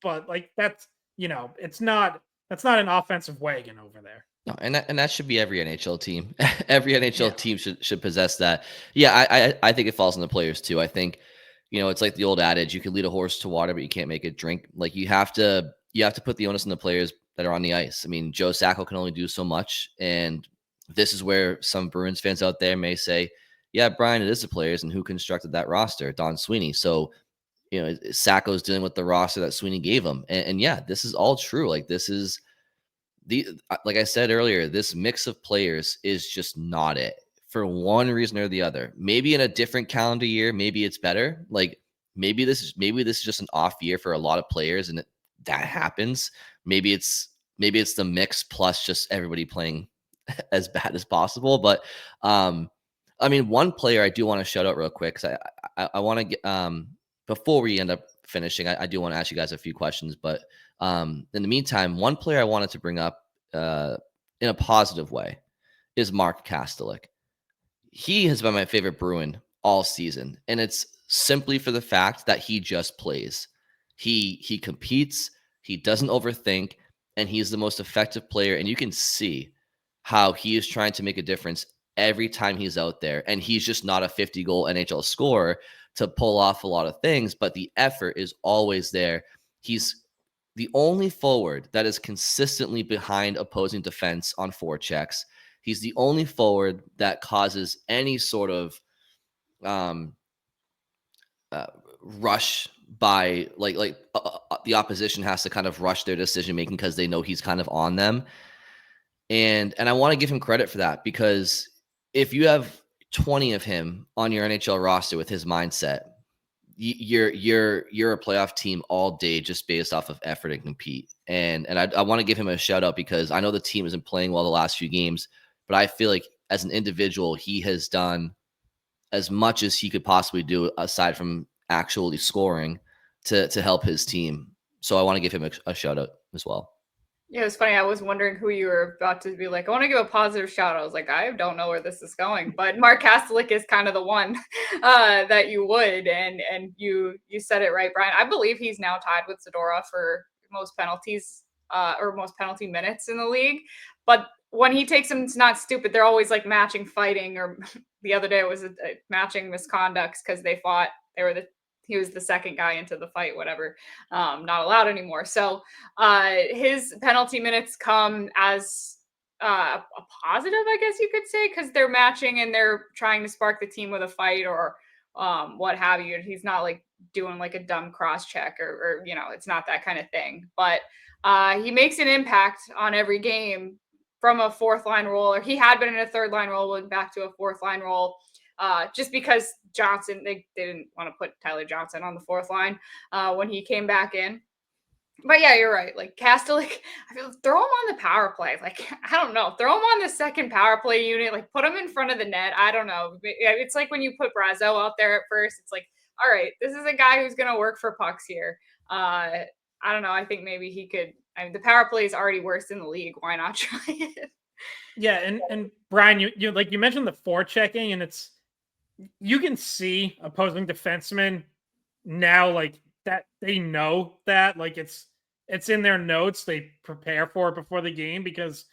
But like that's that's not an offensive wagon over there. No, and that should be every NHL team. Every NHL team should possess that. Yeah, I think it falls on the players too. I think, it's like the old adage, you can lead a horse to water, but you can't make it drink. Like you have to put the onus on the players that are on the ice. I mean, Joe Sacco can only do so much. And this is where some Bruins fans out there may say, yeah, Brian, it is the players, and who constructed that roster? Don Sweeney. So, Sacco's dealing with the roster that Sweeney gave him. And yeah, this is all true. Like this is like I said earlier, this mix of players is just not it for one reason or the other. Maybe in a different calendar year, maybe it's better. Like maybe this is just an off year for a lot of players, and that happens. Maybe it's the mix plus just everybody playing as bad as possible. But I mean, one player I do want to shout out real quick, because I want to get before we end up finishing, I do want to ask you guys a few questions. But in the meantime, one player I wanted to bring up in a positive way is Mark Kastelik. He has been my favorite Bruin all season, and it's simply for the fact that he just plays. He competes, he doesn't overthink, and he's the most effective player. And you can see how he is trying to make a difference every time he's out there. And he's just not a 50-goal NHL scorer to pull off a lot of things, but the effort is always there. He's the only forward that is consistently behind opposing defense on forechecks. He's the only forward that causes any sort of rush by the opposition has to kind of rush their decision making because they know he's kind of on them. And I want to give him credit for that, because if you have 20 of him on your NHL roster with his mindset, you're a playoff team all day just based off of effort and compete. And I want to give him a shout out, because I know the team isn't playing well the last few games, but I feel like as an individual, he has done as much as he could possibly do aside from actually scoring to help his team. So I want to give him a shout out as well. Yeah, it's funny. I was wondering who you were about to be like, I want to give a positive shout out. I was like, I don't know where this is going, but Mark Kastelik is kind of the one that you would, and you said it right, Brian. I believe he's now tied with Zadorov for most penalties or most penalty minutes in the league. But when he takes them, it's not stupid. They're always like matching fighting, or the other day it was a matching misconducts because they fought. He was the second guy into the fight, whatever, not allowed anymore. So his penalty minutes come as a positive, I guess you could say, because they're matching and they're trying to spark the team with a fight or what have you. He's not like doing like a dumb cross check or it's not that kind of thing. But he makes an impact on every game from a fourth line role, or he had been in a third line role, went back to a fourth line role. Just because Johnson, they didn't want to put Tyler Johnson on the fourth line when he came back in. But yeah, you're right. Like Kastelik, I feel throw him on the power play. Like, I don't know, throw him on the second power play unit. Like, put him in front of the net. I don't know. It's like when you put Brazeau out there at first. It's like, all right, this is a guy who's going to work for pucks here. I don't know. I think maybe he could. I mean, the power play is already worse in the league. Why not try it? Yeah, and Brian, you like you mentioned the forechecking, and you can see opposing defensemen now like that they know that like it's in their notes. They prepare for it before the game, because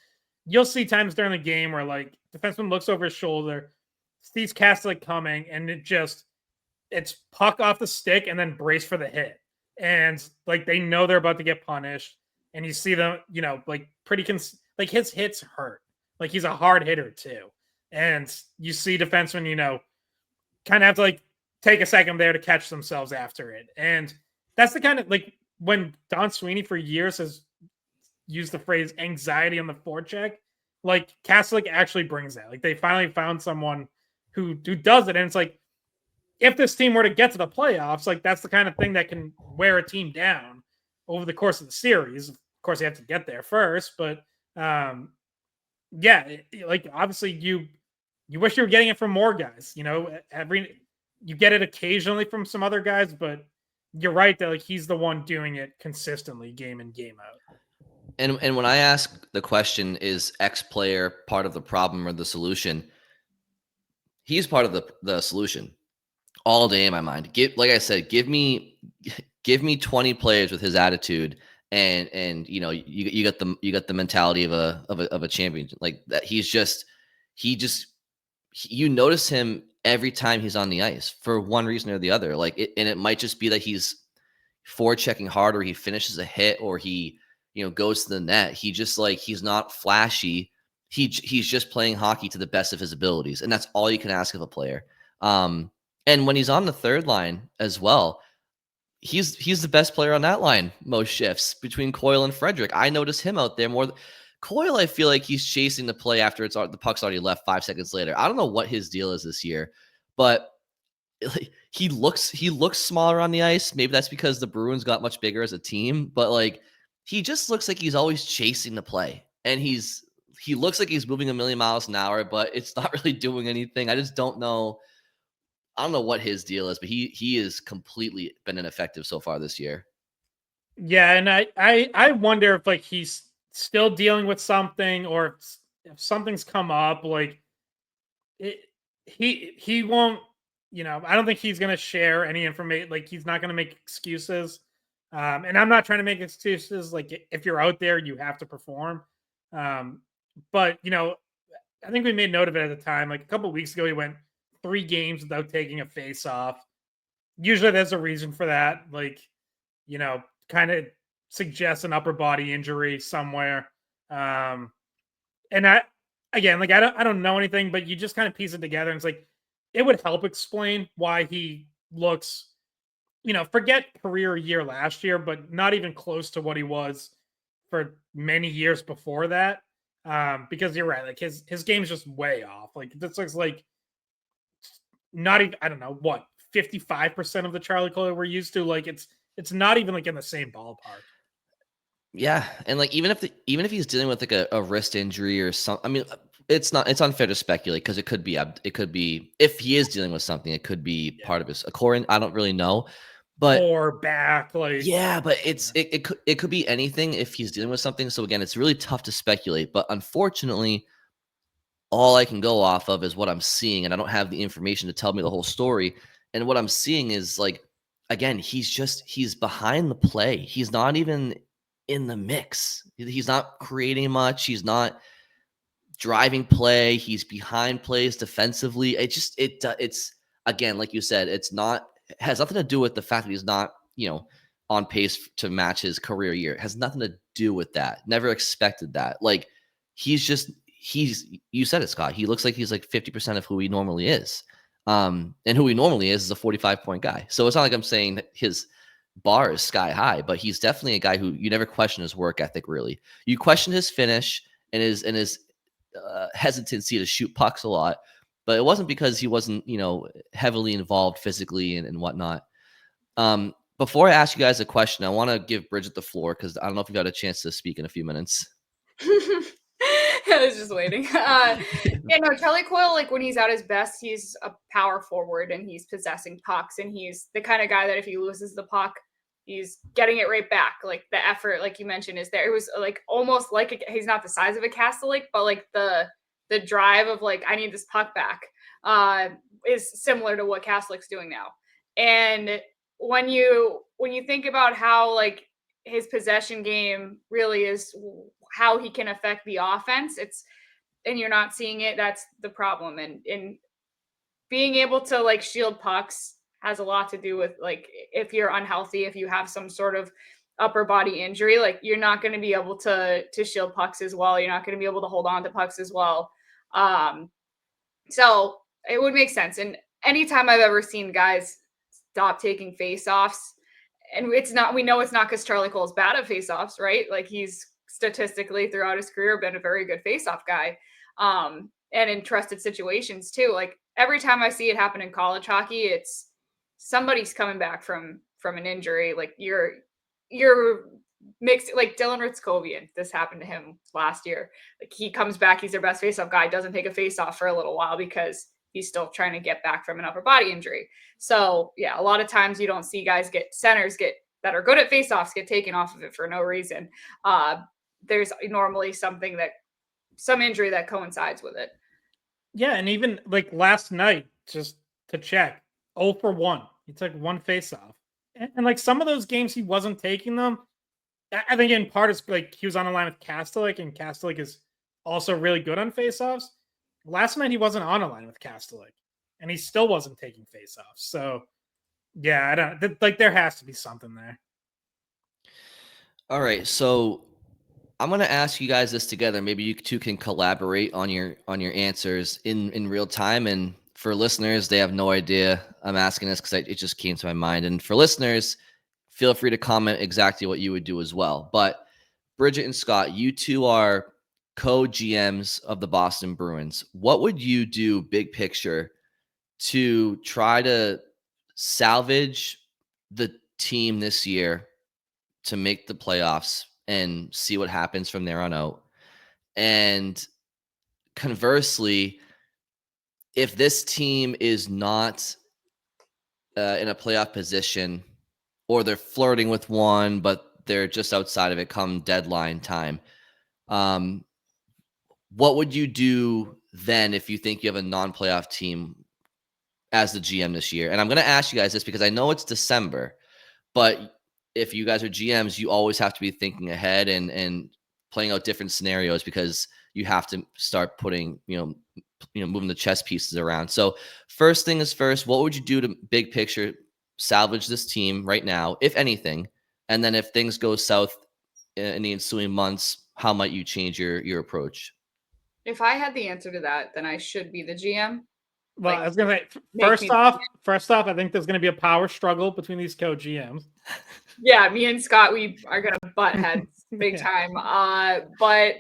you'll see times during the game where like defenseman looks over his shoulder, sees Kastelik coming, and it's puck off the stick and then brace for the hit. And like they know they're about to get punished, and you see them, like like his hits hurt. Like he's a hard hitter too. And you see defensemen, kind of have to like take a second there to catch themselves after it. And that's the kind of like when Don Sweeney for years has used the phrase anxiety on the forecheck, like Kastelik actually brings that. Like they finally found someone who does it. And it's like, if this team were to get to the playoffs, like that's the kind of thing that can wear a team down over the course of the series. Of course, you have to get there first, but yeah, like obviously you wish you were getting it from more guys. You know, you get it occasionally from some other guys, but you're right that like he's the one doing it consistently, game in game out. And when I ask the question, is X player part of the problem or the solution? He's part of the solution all day in my mind. Like I said, give me 20 players with his attitude, and you got the mentality of a champion like that. You notice him every time he's on the ice for one reason or the other. And it might just be that he's forechecking hard, or he finishes a hit, or he goes to the net. He's not flashy. He's just playing hockey to the best of his abilities, and that's all you can ask of a player. And when he's on the third line as well, he's the best player on that line most shifts between Coyle and Frederick. I notice him out there more. Coyle, I feel like he's chasing the play after the puck's already left 5 seconds later. I don't know what his deal is this year, but he looks smaller on the ice. Maybe that's because the Bruins got much bigger as a team, but he just looks like he's always chasing the play, and he looks like he's moving a million miles an hour, but it's not really doing anything. I just don't know. I don't know what his deal is, but he has completely been ineffective so far this year. Yeah, and I wonder if like he's still dealing with something, or if something's come up. Like he won't. I don't think he's gonna share any information. Like he's not gonna make excuses. And I'm not trying to make excuses. Like if you're out there, you have to perform. But I think we made note of it at the time. Like a couple of weeks ago, he went 3 games without taking a face off. Usually there's a reason for that. Like, kind of suggests an upper body injury somewhere. And again, like I don't know anything, but you just kind of piece it together, and it's like it would help explain why he looks, forget career year last year, but not even close to what he was for many years before that. Because you're right, like his game's just way off. Like this looks like not even, I don't know what, 55% of the Charlie Coyle we're used to. Like it's not even like in the same ballpark. Yeah, and even if he's dealing with like a wrist injury or something, I mean, it's unfair to speculate, because it could be if he is dealing with something, it could be part of his core. I don't really know, but Or back, like yeah, but it could be anything if he's dealing with something. So again, it's really tough to speculate. But unfortunately, all I can go off of is what I'm seeing, and I don't have the information to tell me the whole story. And what I'm seeing is again, he's behind the play. He's not even in the mix. He's not creating much. He's not driving play. He's behind plays defensively. It's again, like you said, it has nothing to do with the fact that he's not, on pace to match his career year. It has nothing to do with that. Never expected that. You said it, Scott. He looks like he's like 50% of who he normally is. And who he normally is a 45-point guy. So it's not like I'm saying that his bar is sky high, but he's definitely a guy who you never question his work ethic. Really, you question his finish and his hesitancy to shoot pucks a lot, but it wasn't because he wasn't heavily involved physically and whatnot. Before I ask you guys a question, I want to give Bridget the floor, because I don't know if you got a chance to speak in a few minutes. I was just waiting. Charlie Coyle, like when he's at his best, he's a power forward and he's possessing pucks, and he's the kind of guy that if he loses the puck, he's getting it right back. Like the effort, like you mentioned, is there. It was like almost like he's not the size of a Castellic, but like the drive of like, I need this puck back, is similar to what Castellic's doing now. And when you think about how like his possession game really is how he can affect the offense, and you're not seeing it, that's the problem. And being able to like shield pucks has a lot to do with like if you're unhealthy, if you have some sort of upper body injury, like you're not going to be able to shield pucks as well. You're not going to be able to hold on to pucks as well. So it would make sense. And anytime I've ever seen guys stop taking face-offs, and we know it's not because Charlie Cole's bad at face-offs, right? Like he's statistically throughout his career been a very good face-off guy. And in trusted situations too. Like every time I see it happen in college hockey, it's somebody's coming back from an injury. Like you're makes it like Dylan Ritzkovian. This happened to him last year. Like he comes back, he's their best faceoff guy, doesn't take a faceoff for a little while because he's still trying to get back from an upper body injury. So yeah, a lot of times you don't see guys centers that are good at faceoffs get taken off of it for no reason. There's normally some injury that coincides with it. Yeah, and even like last night, just to check, 0 for 1. He took one faceoff. And like some of those games he wasn't taking them. I think in part it's like he was on a line with Kastelik, and Kastelik is also really good on faceoffs. Last night he wasn't on a line with Kastelik, and he still wasn't taking faceoffs. So yeah, I don't like there has to be something there. All right, so I'm gonna ask you guys this together. Maybe you two can collaborate on your answers in real time. And for listeners, they have no idea I'm asking this because it just came to my mind. And for listeners, feel free to comment exactly what you would do as well. But Bridget and Scott, you two are co-GMs of the Boston Bruins. What would you do, big picture, to try to salvage the team this year to make the playoffs and see what happens from there on out? And conversely, if this team is not in a playoff position, or they're flirting with one, but they're just outside of it come deadline time, what would you do then if you think you have a non-playoff team as the GM this year? And I'm going to ask you guys this because I know it's December, but if you guys are GMs, you always have to be thinking ahead and playing out different scenarios because you have to start putting, moving the chess pieces around. So first thing is first, what would you do to big picture salvage this team right now, if anything? And then if things go south in the ensuing months, how might you change your approach? If I had the answer to that, then I should be the GM. Well, I was gonna say first off, I think there's gonna be a power struggle between these co-GMs. Yeah, me and Scott, we are gonna butt heads big time. But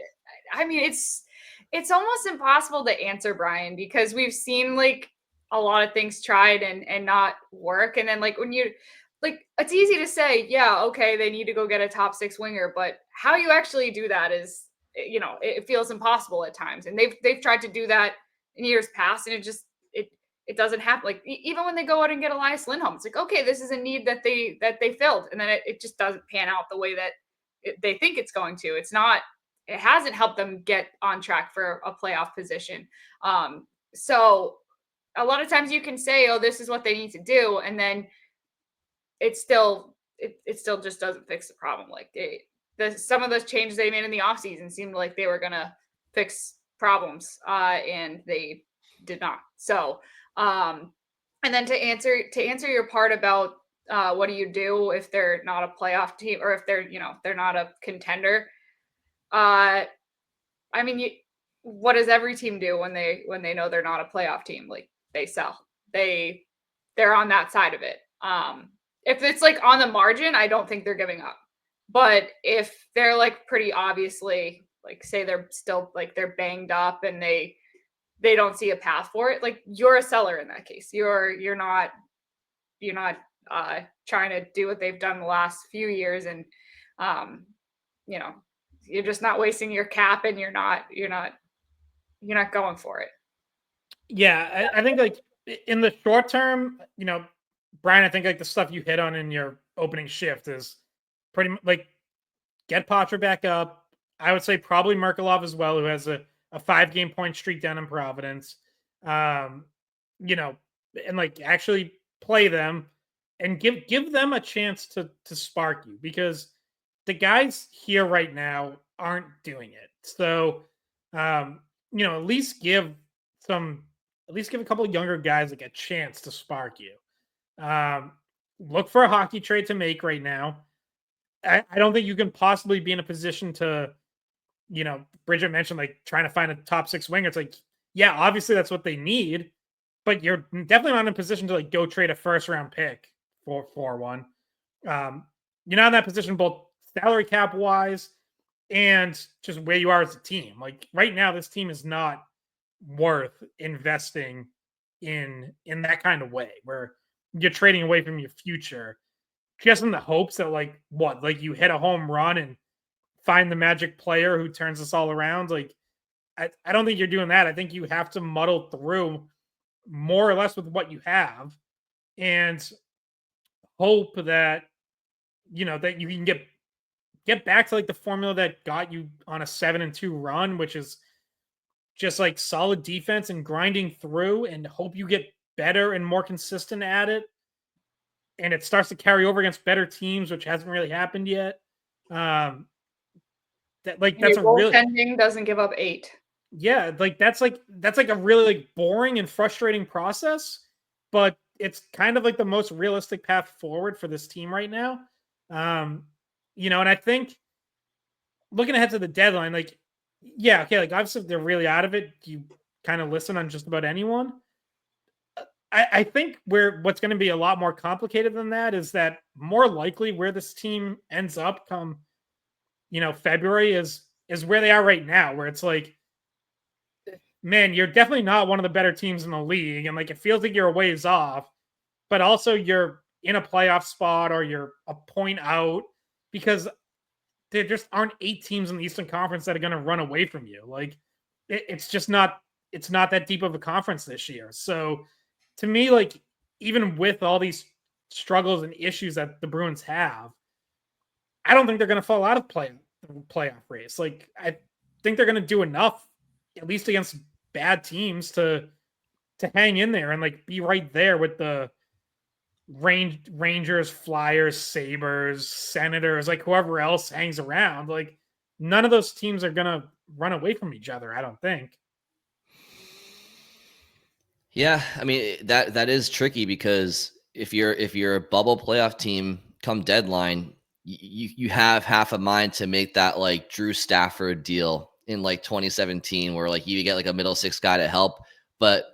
I mean, it's almost impossible to answer, Brian, because we've seen like a lot of things tried and not work. And then like when you like, it's easy to say, yeah, okay, they need to go get a top 6 winger, but how you actually do that is, it feels impossible at times. And they've tried to do that in years past, and it doesn't happen. Like even when they go out and get Elias Lindholm, it's like, okay, this is a need that they filled, and then it just doesn't pan out the way that they think it's going to. It hasn't helped them get on track for a playoff position. So a lot of times you can say, oh, this is what they need to do, and then it still just doesn't fix the problem. Like some of those changes they made in the offseason seemed like they were gonna fix problems, and they did not. So and then to answer your part about what do you do if they're not a playoff team, or if they're not a contender? I mean, what does every team do when they know they're not a playoff team? Like they sell. They're on that side of it. If it's like on the margin, I don't think they're giving up. But if they're like pretty obviously, like say they're still like they're banged up and they don't see a path for it, like you're a seller in that case. You're not trying to do what they've done the last few years, and you're just not wasting your cap, and you're not going for it. Yeah, I think like in the short term, Brian, I think like the stuff you hit on in your opening shift is pretty much like get Potter back up. I would say probably Merkelov as well, who has a 5-game point streak down in Providence. And like actually play them and give them a chance to spark you, because the guys here right now aren't doing it. So at least give a couple of younger guys like a chance to spark you. Look for a hockey trade to make right now. I don't think you can possibly be in a position to, Bridget mentioned like trying to find a top 6 winger. It's like, yeah, obviously that's what they need, but you're definitely not in a position to like go trade a 1st-round pick for one. You're not in that position both salary cap wise and just where you are as a team. Like right now, this team is not worth investing in that kind of way where you're trading away from your future just in the hopes that like you hit a home run and find the magic player who turns this all around. Like I don't think you're doing that. I think you have to muddle through more or less with what you have and hope that that you can get back to like the formula that got you on a 7-2 run, which is just like solid defense and grinding through, and hope you get better and more consistent at it. And it starts to carry over against better teams, which hasn't really happened yet. That's a really goaltending doesn't give up 8. Yeah, that's like a really like boring and frustrating process, but it's kind of like the most realistic path forward for this team right now. And I think looking ahead to the deadline, like, yeah, okay, like obviously if they're really out of it, you kind of listen on just about anyone. I think what's going to be a lot more complicated than that is that more likely where this team ends up come, February is where they are right now, where it's like, man, you're definitely not one of the better teams in the league, and like it feels like you're a ways off, but also you're in a playoff spot or you're a point out because there just aren't 8 teams in the Eastern Conference that are going to run away from you. Like it's just not that deep of a conference this year. So to me, like even with all these struggles and issues that the Bruins have, I don't think they're going to fall out of playoff race. Like I think they're going to do enough, at least against bad teams, to hang in there and like be right there with the Rangers, Flyers, Sabres, Senators, like whoever else hangs around. Like none of those teams are gonna run away from each other, I don't think. Yeah, I mean that is tricky because if you're a bubble playoff team come deadline, you have half a mind to make that like Drew Stafford deal in like 2017 where like you get like a middle six guy to help, but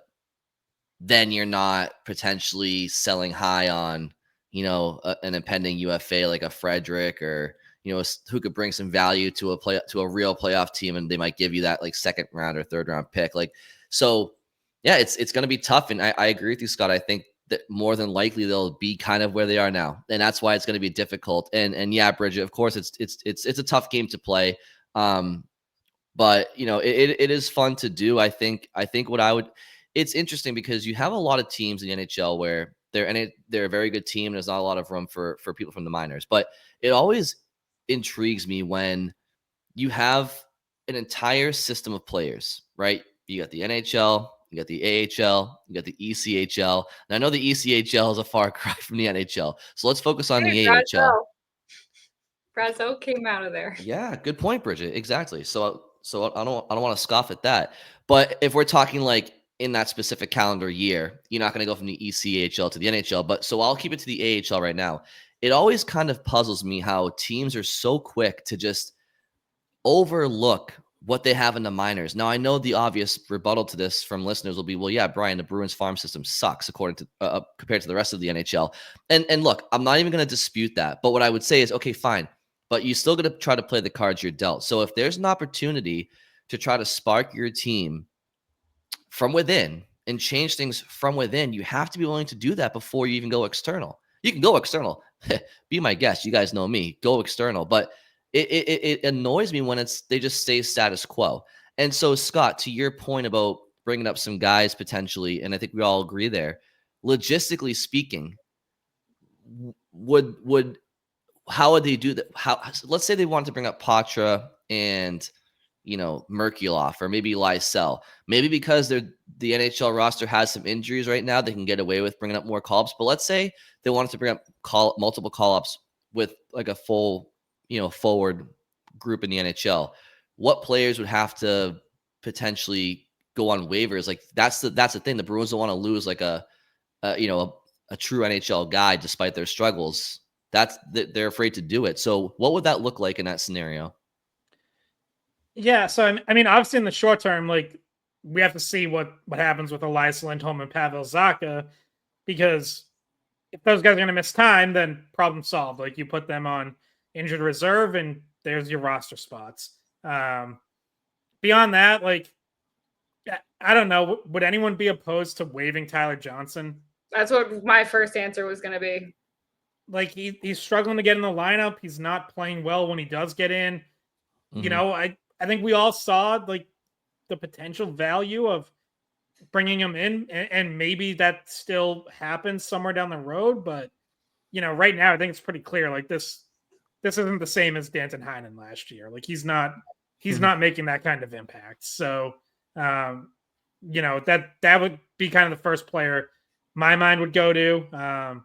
then you're not potentially selling high on, an impending UFA like a Frederick or, who could bring some value to a real playoff team. And they might give you that like second round or third round pick. Like, so yeah, it's going to be tough. And I agree with you, Scott. I think that more than likely they'll be kind of where they are now. And that's why it's going to be difficult. And yeah, Bridget, of course it's a tough game to play. But it is fun to do. I think it's interesting because you have a lot of teams in the NHL where they're a very good team. And there's not a lot of room for people from the minors, but it always intrigues me when you have an entire system of players, right? You got the NHL, you got the AHL, you got the ECHL. And I know the ECHL is a far cry from the NHL. So let's focus on the AHL. Brazeau came out of there. Yeah, good point, Bridget. Exactly. So I don't want to scoff at that. But if we're talking like in that specific calendar year, you're not going to go from the ECHL to the NHL. But so I'll keep it to the AHL right now. It always kind of puzzles me how teams are so quick to just overlook what they have in the minors. Now, I know the obvious rebuttal to this from listeners will be, well, yeah, Brian, the Bruins farm system sucks according to compared to the rest of the NHL. And look, I'm not even going to dispute that. But what I would say is, okay, fine. But you still got to try to play the cards you're dealt. So if there's an opportunity to try to spark your team from within and change things from within, you have to be willing to do that before you even go external. You can go external. Be my guest. You guys know me. Go external. But it annoys me when they just stay status quo. And so, Scott, to your point about bringing up some guys potentially, and I think we all agree there, logistically speaking, how would they do that? Let's say they want to bring up Patra and Merkulov or maybe Lysell. Maybe because the NHL roster has some injuries right now, they can get away with bringing up more call-ups. But let's say they wanted to bring up multiple call-ups with like a full forward group in the NHL. What players would have to potentially go on waivers? Like that's the thing. The Bruins don't want to lose like a true NHL guy despite their struggles. They're afraid to do it. So what would that look like in that scenario? Yeah, so I mean, obviously in the short term, like we have to see what happens with Hampus Lindholm and Pavel Zacha, because if those guys are going to miss time, then problem solved. Like you put them on injured reserve, and there's your roster spots. Beyond that, like I don't know, would anyone be opposed to waiving Tyler Johnson? That's what my first answer was going to be. like he's struggling to get in the lineup. He's not playing well when he does get in. You know, I think we all saw like the potential value of bringing him in, and maybe that still happens somewhere down the road. But you know, right now I think it's pretty clear like this isn't the same as Danton Heinen last year. Like he's not making that kind of impact. So you know, that would be kind of the first player my mind would go to.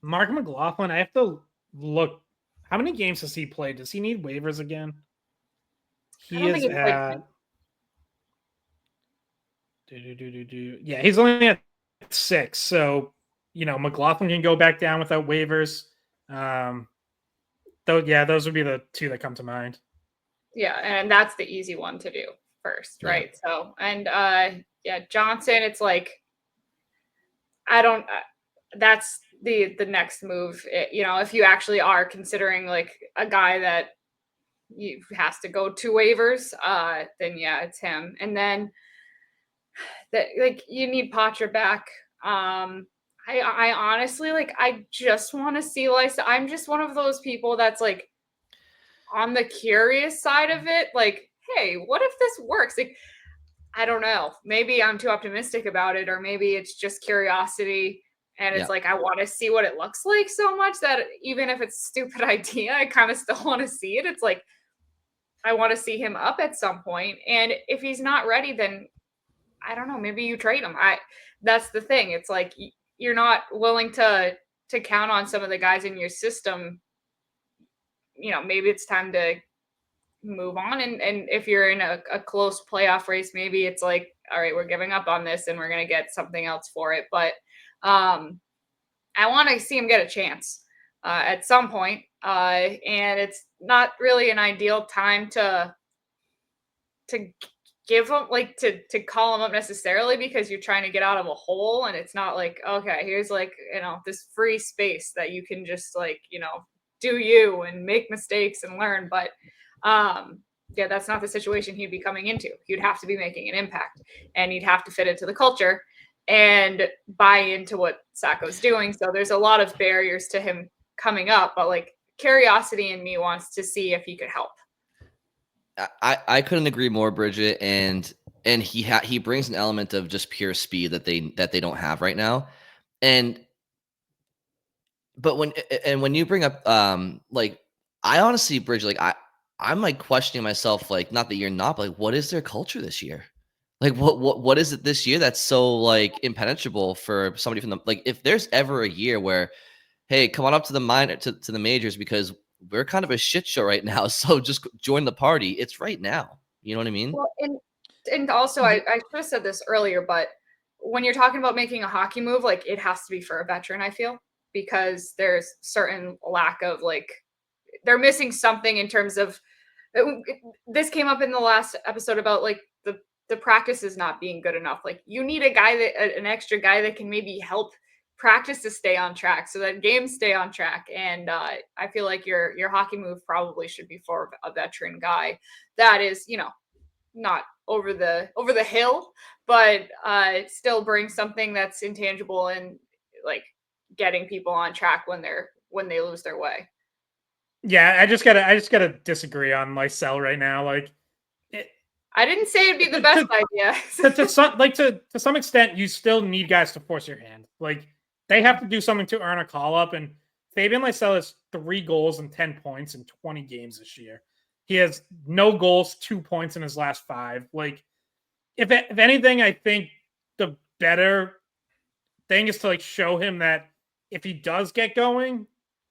Mark McLaughlin, I have to look. How many games has he played? Does he need waivers again? I He don't is think he played. at. Yeah, he's only at 6. So, you know, McLaughlin can go back down without waivers. Yeah, those would be the two that come to mind. Yeah, and that's the easy one to do first, right? Yeah. So, and yeah, Johnson, it's like I don't. That's the next move. You know, if you actually are considering like a guy that you has to go to waivers, then yeah, it's him. And then that like you need Patra back. I honestly like I just want to see Lysa. I'm just one of those people that's like on the curious side of it. Like, hey, what if this works? Like, I don't know. Maybe I'm too optimistic about it, or maybe it's just curiosity. And it's Yeah. like I want to see what it looks like so much that even if it's a stupid idea, I kind of still want to see it. It's like I want to see him up at some point. And if he's not ready, then I don't know, maybe you trade him. That's the thing. It's like you're not willing to count on some of the guys in your system. You know, maybe it's time to move on. And if you're in a close playoff race, maybe it's like, all right, we're giving up on this and we're gonna get something else for it. But I want to see him get a chance at some point. And it's not really an ideal time to give them like to call them up necessarily because you're trying to get out of a hole, and it's not like, okay, here's like, you know, this free space that you can just like, you know, do you and make mistakes and learn. But yeah, that's not the situation he'd be coming into. He'd have to be making an impact, and he'd have to fit into the culture and buy into what Sacco's doing. So there's a lot of barriers to him coming up, but like curiosity in me wants to see if he could help. I couldn't agree more, Bridget, and he brings an element of just pure speed that they don't have right now, but when you bring up like I honestly, Bridget, like I'm like questioning myself, like not that you're not, but like what is their culture this year? Like what is it this year that's so like impenetrable for somebody from the like if there's ever a year where hey come on up to the majors because we're kind of a shit show right now. So just join the party. It's right now. You know what I mean? Well, and also I should have said this earlier, but when you're talking about making a hockey move, like it has to be for a veteran, I feel, because there's certain lack of like they're missing something in terms of this came up in the last episode about like the practice is not being good enough. Like you need a guy that an extra guy that can maybe help practice to stay on track so that games stay on track. And I feel like your hockey move probably should be for a veteran guy that is, you know, not over the hill, but still brings something that's intangible and like getting people on track when they lose their way. Yeah, I just gotta disagree on Lysell right now. Like, I didn't say it'd be the best idea. to some extent, you still need guys to force your hand. Like, they have to do something to earn a call up. And Fabian Lysell has 3 goals and 10 points in 20 games this year. He has no goals, 2 points in his last 5. Like, if anything, I think the better thing is to like show him that if he does get going,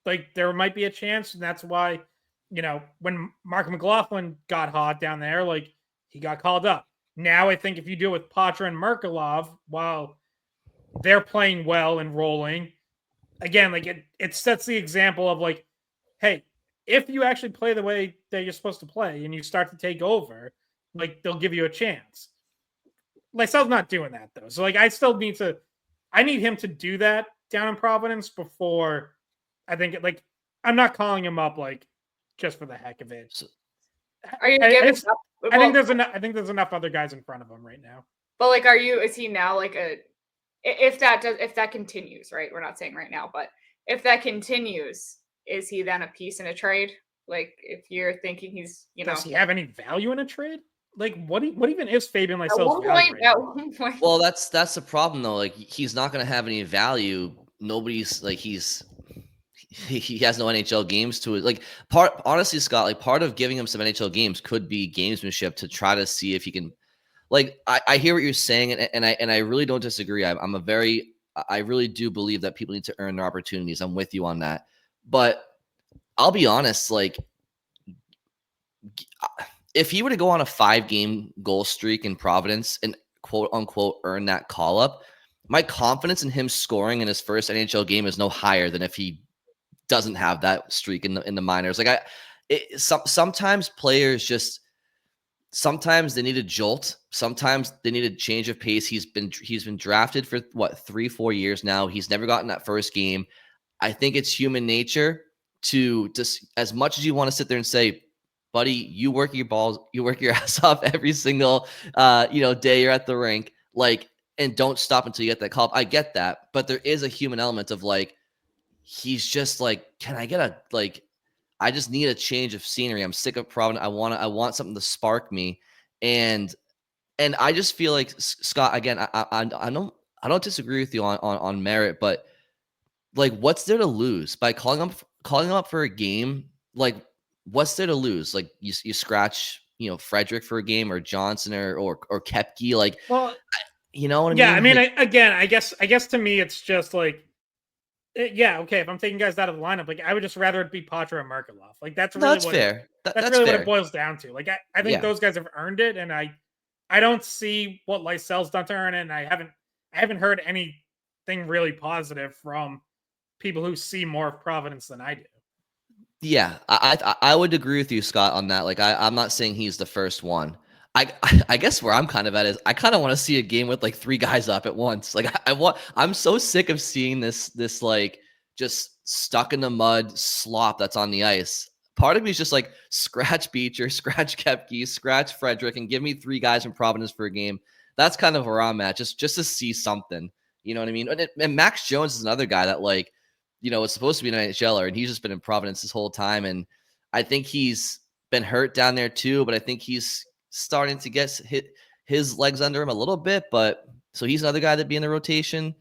like there might be a chance, and that's why, you know, when Mark McLaughlin got hot down there, like he got called up. Now I think if you do it with Patra and Merkulov, while they're playing well and rolling, again, like it sets the example of like, hey, if you actually play the way that you're supposed to play and you start to take over, like they'll give you a chance. Lysell's not doing that though. So like I need him to do that down in Providence before I think like I'm not calling him up like just for the heck of it. Are you giving up? I think there's enough other guys in front of him right now. But like is he now like if that continues, right? We're not saying right now, but if that continues, is he then a piece in a trade? Like, if you're thinking he's, Does he have any value in a trade? Like, what even is Fabian at Lysel's one value point, right at now? one point, Well, that's the problem though. Like he's not going to have any value. Nobody's like he has no NHL games to it. Like honestly, Scott, like part of giving him some NHL games could be gamesmanship to try to see if he can. Like I hear what you're saying, and I really don't disagree. I really do believe that people need to earn their opportunities. I'm with you on that. But I'll be honest, like if he were to go on a 5-game goal streak in Providence and quote unquote earn that call up, my confidence in him scoring in his first NHL game is no higher than if he doesn't have that streak in the minors. Like sometimes players just sometimes they need a jolt. Sometimes they need a change of pace. He's been drafted for what 3-4 years now. He's never gotten that first game. I think it's human nature to just as much as you want to sit there and say, buddy, you work your ass off every single day you're at the rink, like, and don't stop until you get that call. I get that, but there is a human element of like he's just like, can I get a like I just need a change of scenery. I'm sick of Providence. I want something to spark me. And I just feel like Scott, again, I don't disagree with you on merit, but like what's there to lose by calling him up for a game? Like what's there to lose? Like you scratch, Frederick for a game or Johnson or Koepke, like Well, you know what I yeah, mean? I mean, Like, I guess to me it's just like yeah, okay. If I'm taking guys out of the lineup, like I would just rather it be Patra and Markelov. Like that's no, really that's what fair. that's That's really what it fair. boils down to. Like I think Yeah. those guys have earned it, and I don't see what Lysel's done to earn it. And I haven't heard anything really positive from people who see more of Providence than I do. Yeah, I would agree with you, Scott, on that. Like, I'm not saying he's the first one. I guess where I'm kind of at is I kind of want to see a game with like 3 guys up at once. Like, I'm so sick of seeing this like just stuck in the mud slop that's on the ice. Part of me is just like scratch Beecher, scratch Koepke, scratch Frederick, and give me 3 guys from Providence for a game. That's kind of where I'm at, just to see something. You know what I mean? And Max Jones is another guy that like. It's supposed to be an NHLer, and he's just been in Providence this whole time. And I think he's been hurt down there too, but I think he's starting to get his legs under him a little bit. But so he's another guy that'd be in the rotation.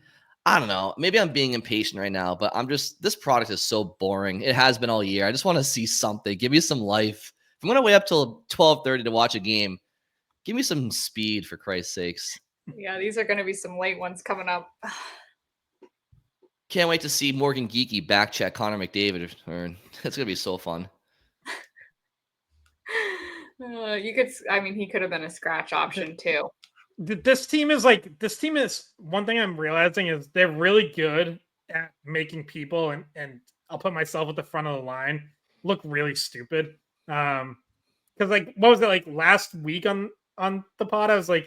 I don't know. Maybe I'm being impatient right now, but this product is so boring. It has been all year. I just want to see something. Give me some life. If I'm going to wait up till 12:30 to watch a game, give me some speed for Christ's sakes. yeah, these are going to be some late ones coming up. Can't wait to see Morgan Geekie back check Connor McDavid. It's gonna be so fun. He could have been a scratch option too. This team is one thing I'm realizing is they're really good at making people and I'll put myself at the front of the line look really stupid. Because like what was it like last week on the pod? I was like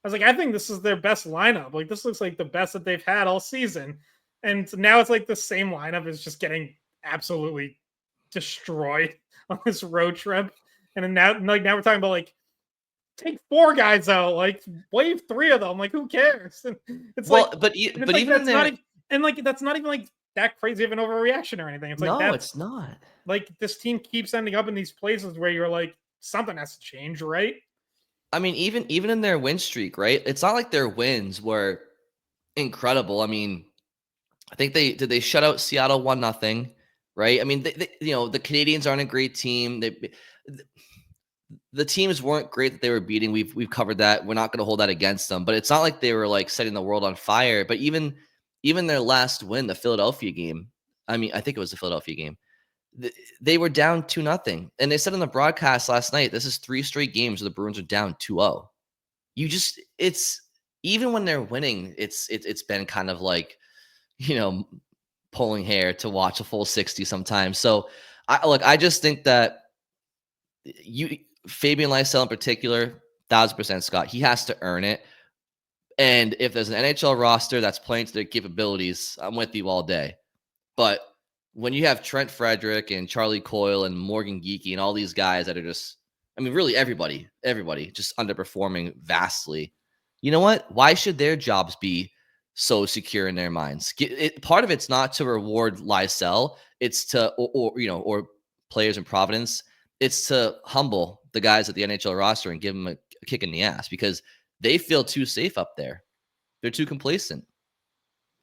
I think this is their best lineup. Like this looks like the best that they've had all season. And now it's like the same lineup is just getting absolutely destroyed on this road trip. And then now we're talking about like take 4 guys out, like waive 3 of them. Like who cares? And it's but even that's not even like that crazy of an overreaction or anything. It's like no, it's not. Like this team keeps ending up in these places where you're like something has to change, right? I mean, even in their win streak, right? It's not like their wins were incredible. I mean, I think they shut out Seattle 1-0, right? I mean, the Canadians aren't a great team. The teams weren't great that they were beating. We've covered that. We're not going to hold that against them. But it's not like they were like setting the world on fire. But even their last win, the Philadelphia game. I mean, I think it was the Philadelphia game. They were down 2-0, and they said on the broadcast last night, this is 3 straight games where the Bruins are down 2-0. It's even when they're winning, it's been kind of like, pulling hair to watch a full 60 sometimes. So I just think that Fabian Lysell in particular, 1000% Scott, he has to earn it. And if there's an NHL roster that's playing to their capabilities, I'm with you all day. But when you have Trent Frederick and Charlie Coyle and Morgan Geekie and all these guys that are just, I mean, really everybody just underperforming vastly. You know what? Why should their jobs be so secure in their minds. Part of it's not to reward Lysell, it's to or players in Providence. It's to humble the guys at the NHL roster and give them a kick in the ass because they feel too safe up there. They're too complacent,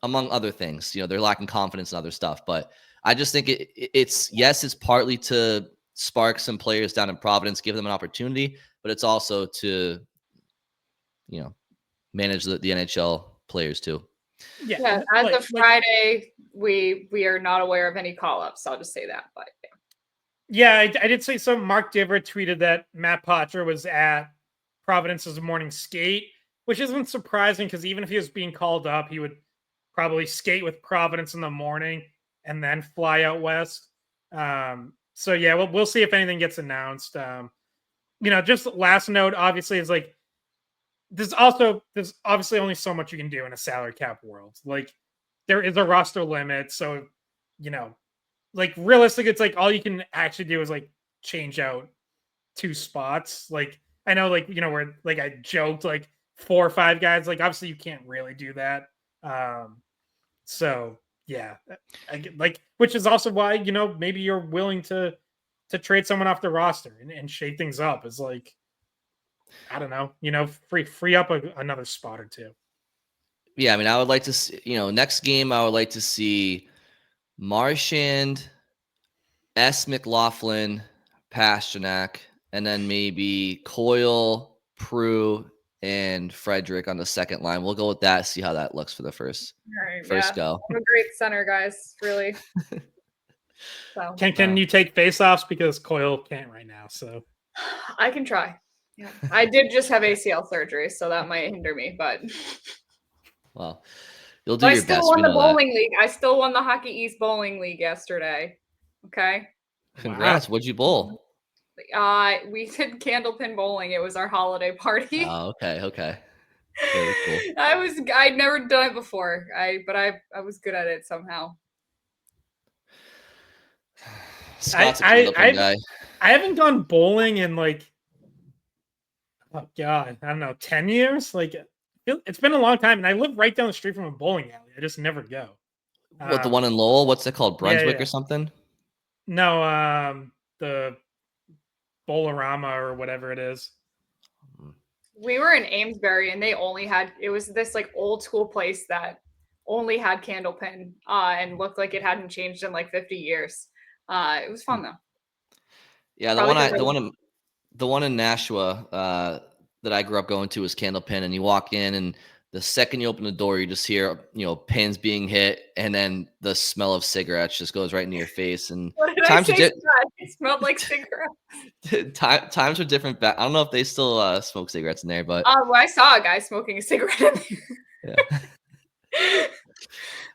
among other things. They're lacking confidence and other stuff. But I just think it's partly to spark some players down in Providence, give them an opportunity, but it's also to, manage the NHL players too. Yeah. As of Friday, we are not aware of any call-ups. I'll just say that. But yeah, I did say so. Mark Divert tweeted that Matt Poitras was at Providence's morning skate, which isn't surprising because even if he was being called up, he would probably skate with Providence in the morning and then fly out west. So yeah, we'll see if anything gets announced. Just last note, obviously, is like there's obviously only so much you can do in a salary cap world. Like there is a roster limit, so like realistic, it's like all you can actually do is like change out 2 spots. Like I know, like where like I joked like 4 or 5 guys. Like obviously you can't really do that. So yeah, which is also why maybe you're willing to trade someone off the roster and shake things up. Is like I don't know, free up another spot or 2. Yeah, I mean, I would like to see, next game I would like to see Marchand, S. McLaughlin, Pasternak, and then maybe Coyle, Prue, and Frederick on the second line. We'll go with that, see how that looks for the first go. I'm a great center, guys, really. So Can you take faceoffs because Coyle can't right now? So I can try. Yeah, I did just have ACL surgery, so that might hinder me. But well, you'll do your best. I still won the bowling league. I still won the Hockey East bowling league yesterday. Okay. Congrats! Wow. What'd you bowl? We did candlepin bowling. It was our holiday party. Oh, okay. Very cool. I'd never done it before. But I was good at it somehow. Scott's a candlepin guy. I haven't gone bowling in like, oh God, I don't know, 10 years. Like it's been a long time, and I live right down the street from a bowling alley. I just never go. What, the one in Lowell? What's it called? Brunswick or something? No, the Bowlerama or whatever it is. We were in Amesbury, and it was this like old school place that only had candlepin and looked like it hadn't changed in like 50 years. It was fun though. Yeah, the one in Nashua that I grew up going to was Candlepin, and you walk in, and the second you open the door, you just hear pins being hit, and then the smell of cigarettes just goes right into your face. And times it smelled like cigarettes. Times are different. I don't know if they still smoke cigarettes in there, but I saw a guy smoking a cigarette in there. Yeah.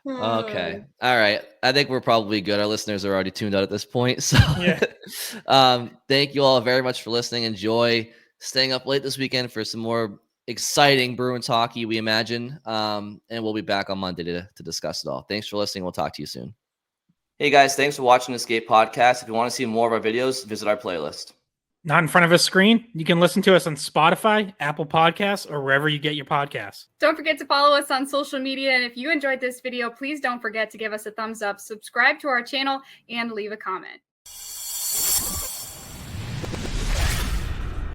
Okay. All right. I think we're probably good. Our listeners are already tuned out at this point. So thank you all very much for listening. Enjoy staying up late this weekend for some more exciting Bruins hockey, we imagine. And we'll be back on Monday to discuss it all. Thanks for listening. We'll talk to you soon. Hey guys, thanks for watching the Skate Podcast. If you want to see more of our videos, visit our playlist. Not in front of a screen? You can listen to us on Spotify, Apple Podcasts, or wherever you get your podcasts. Don't forget to follow us on social media. And if you enjoyed this video, please don't forget to give us a thumbs up, subscribe to our channel, and leave a comment.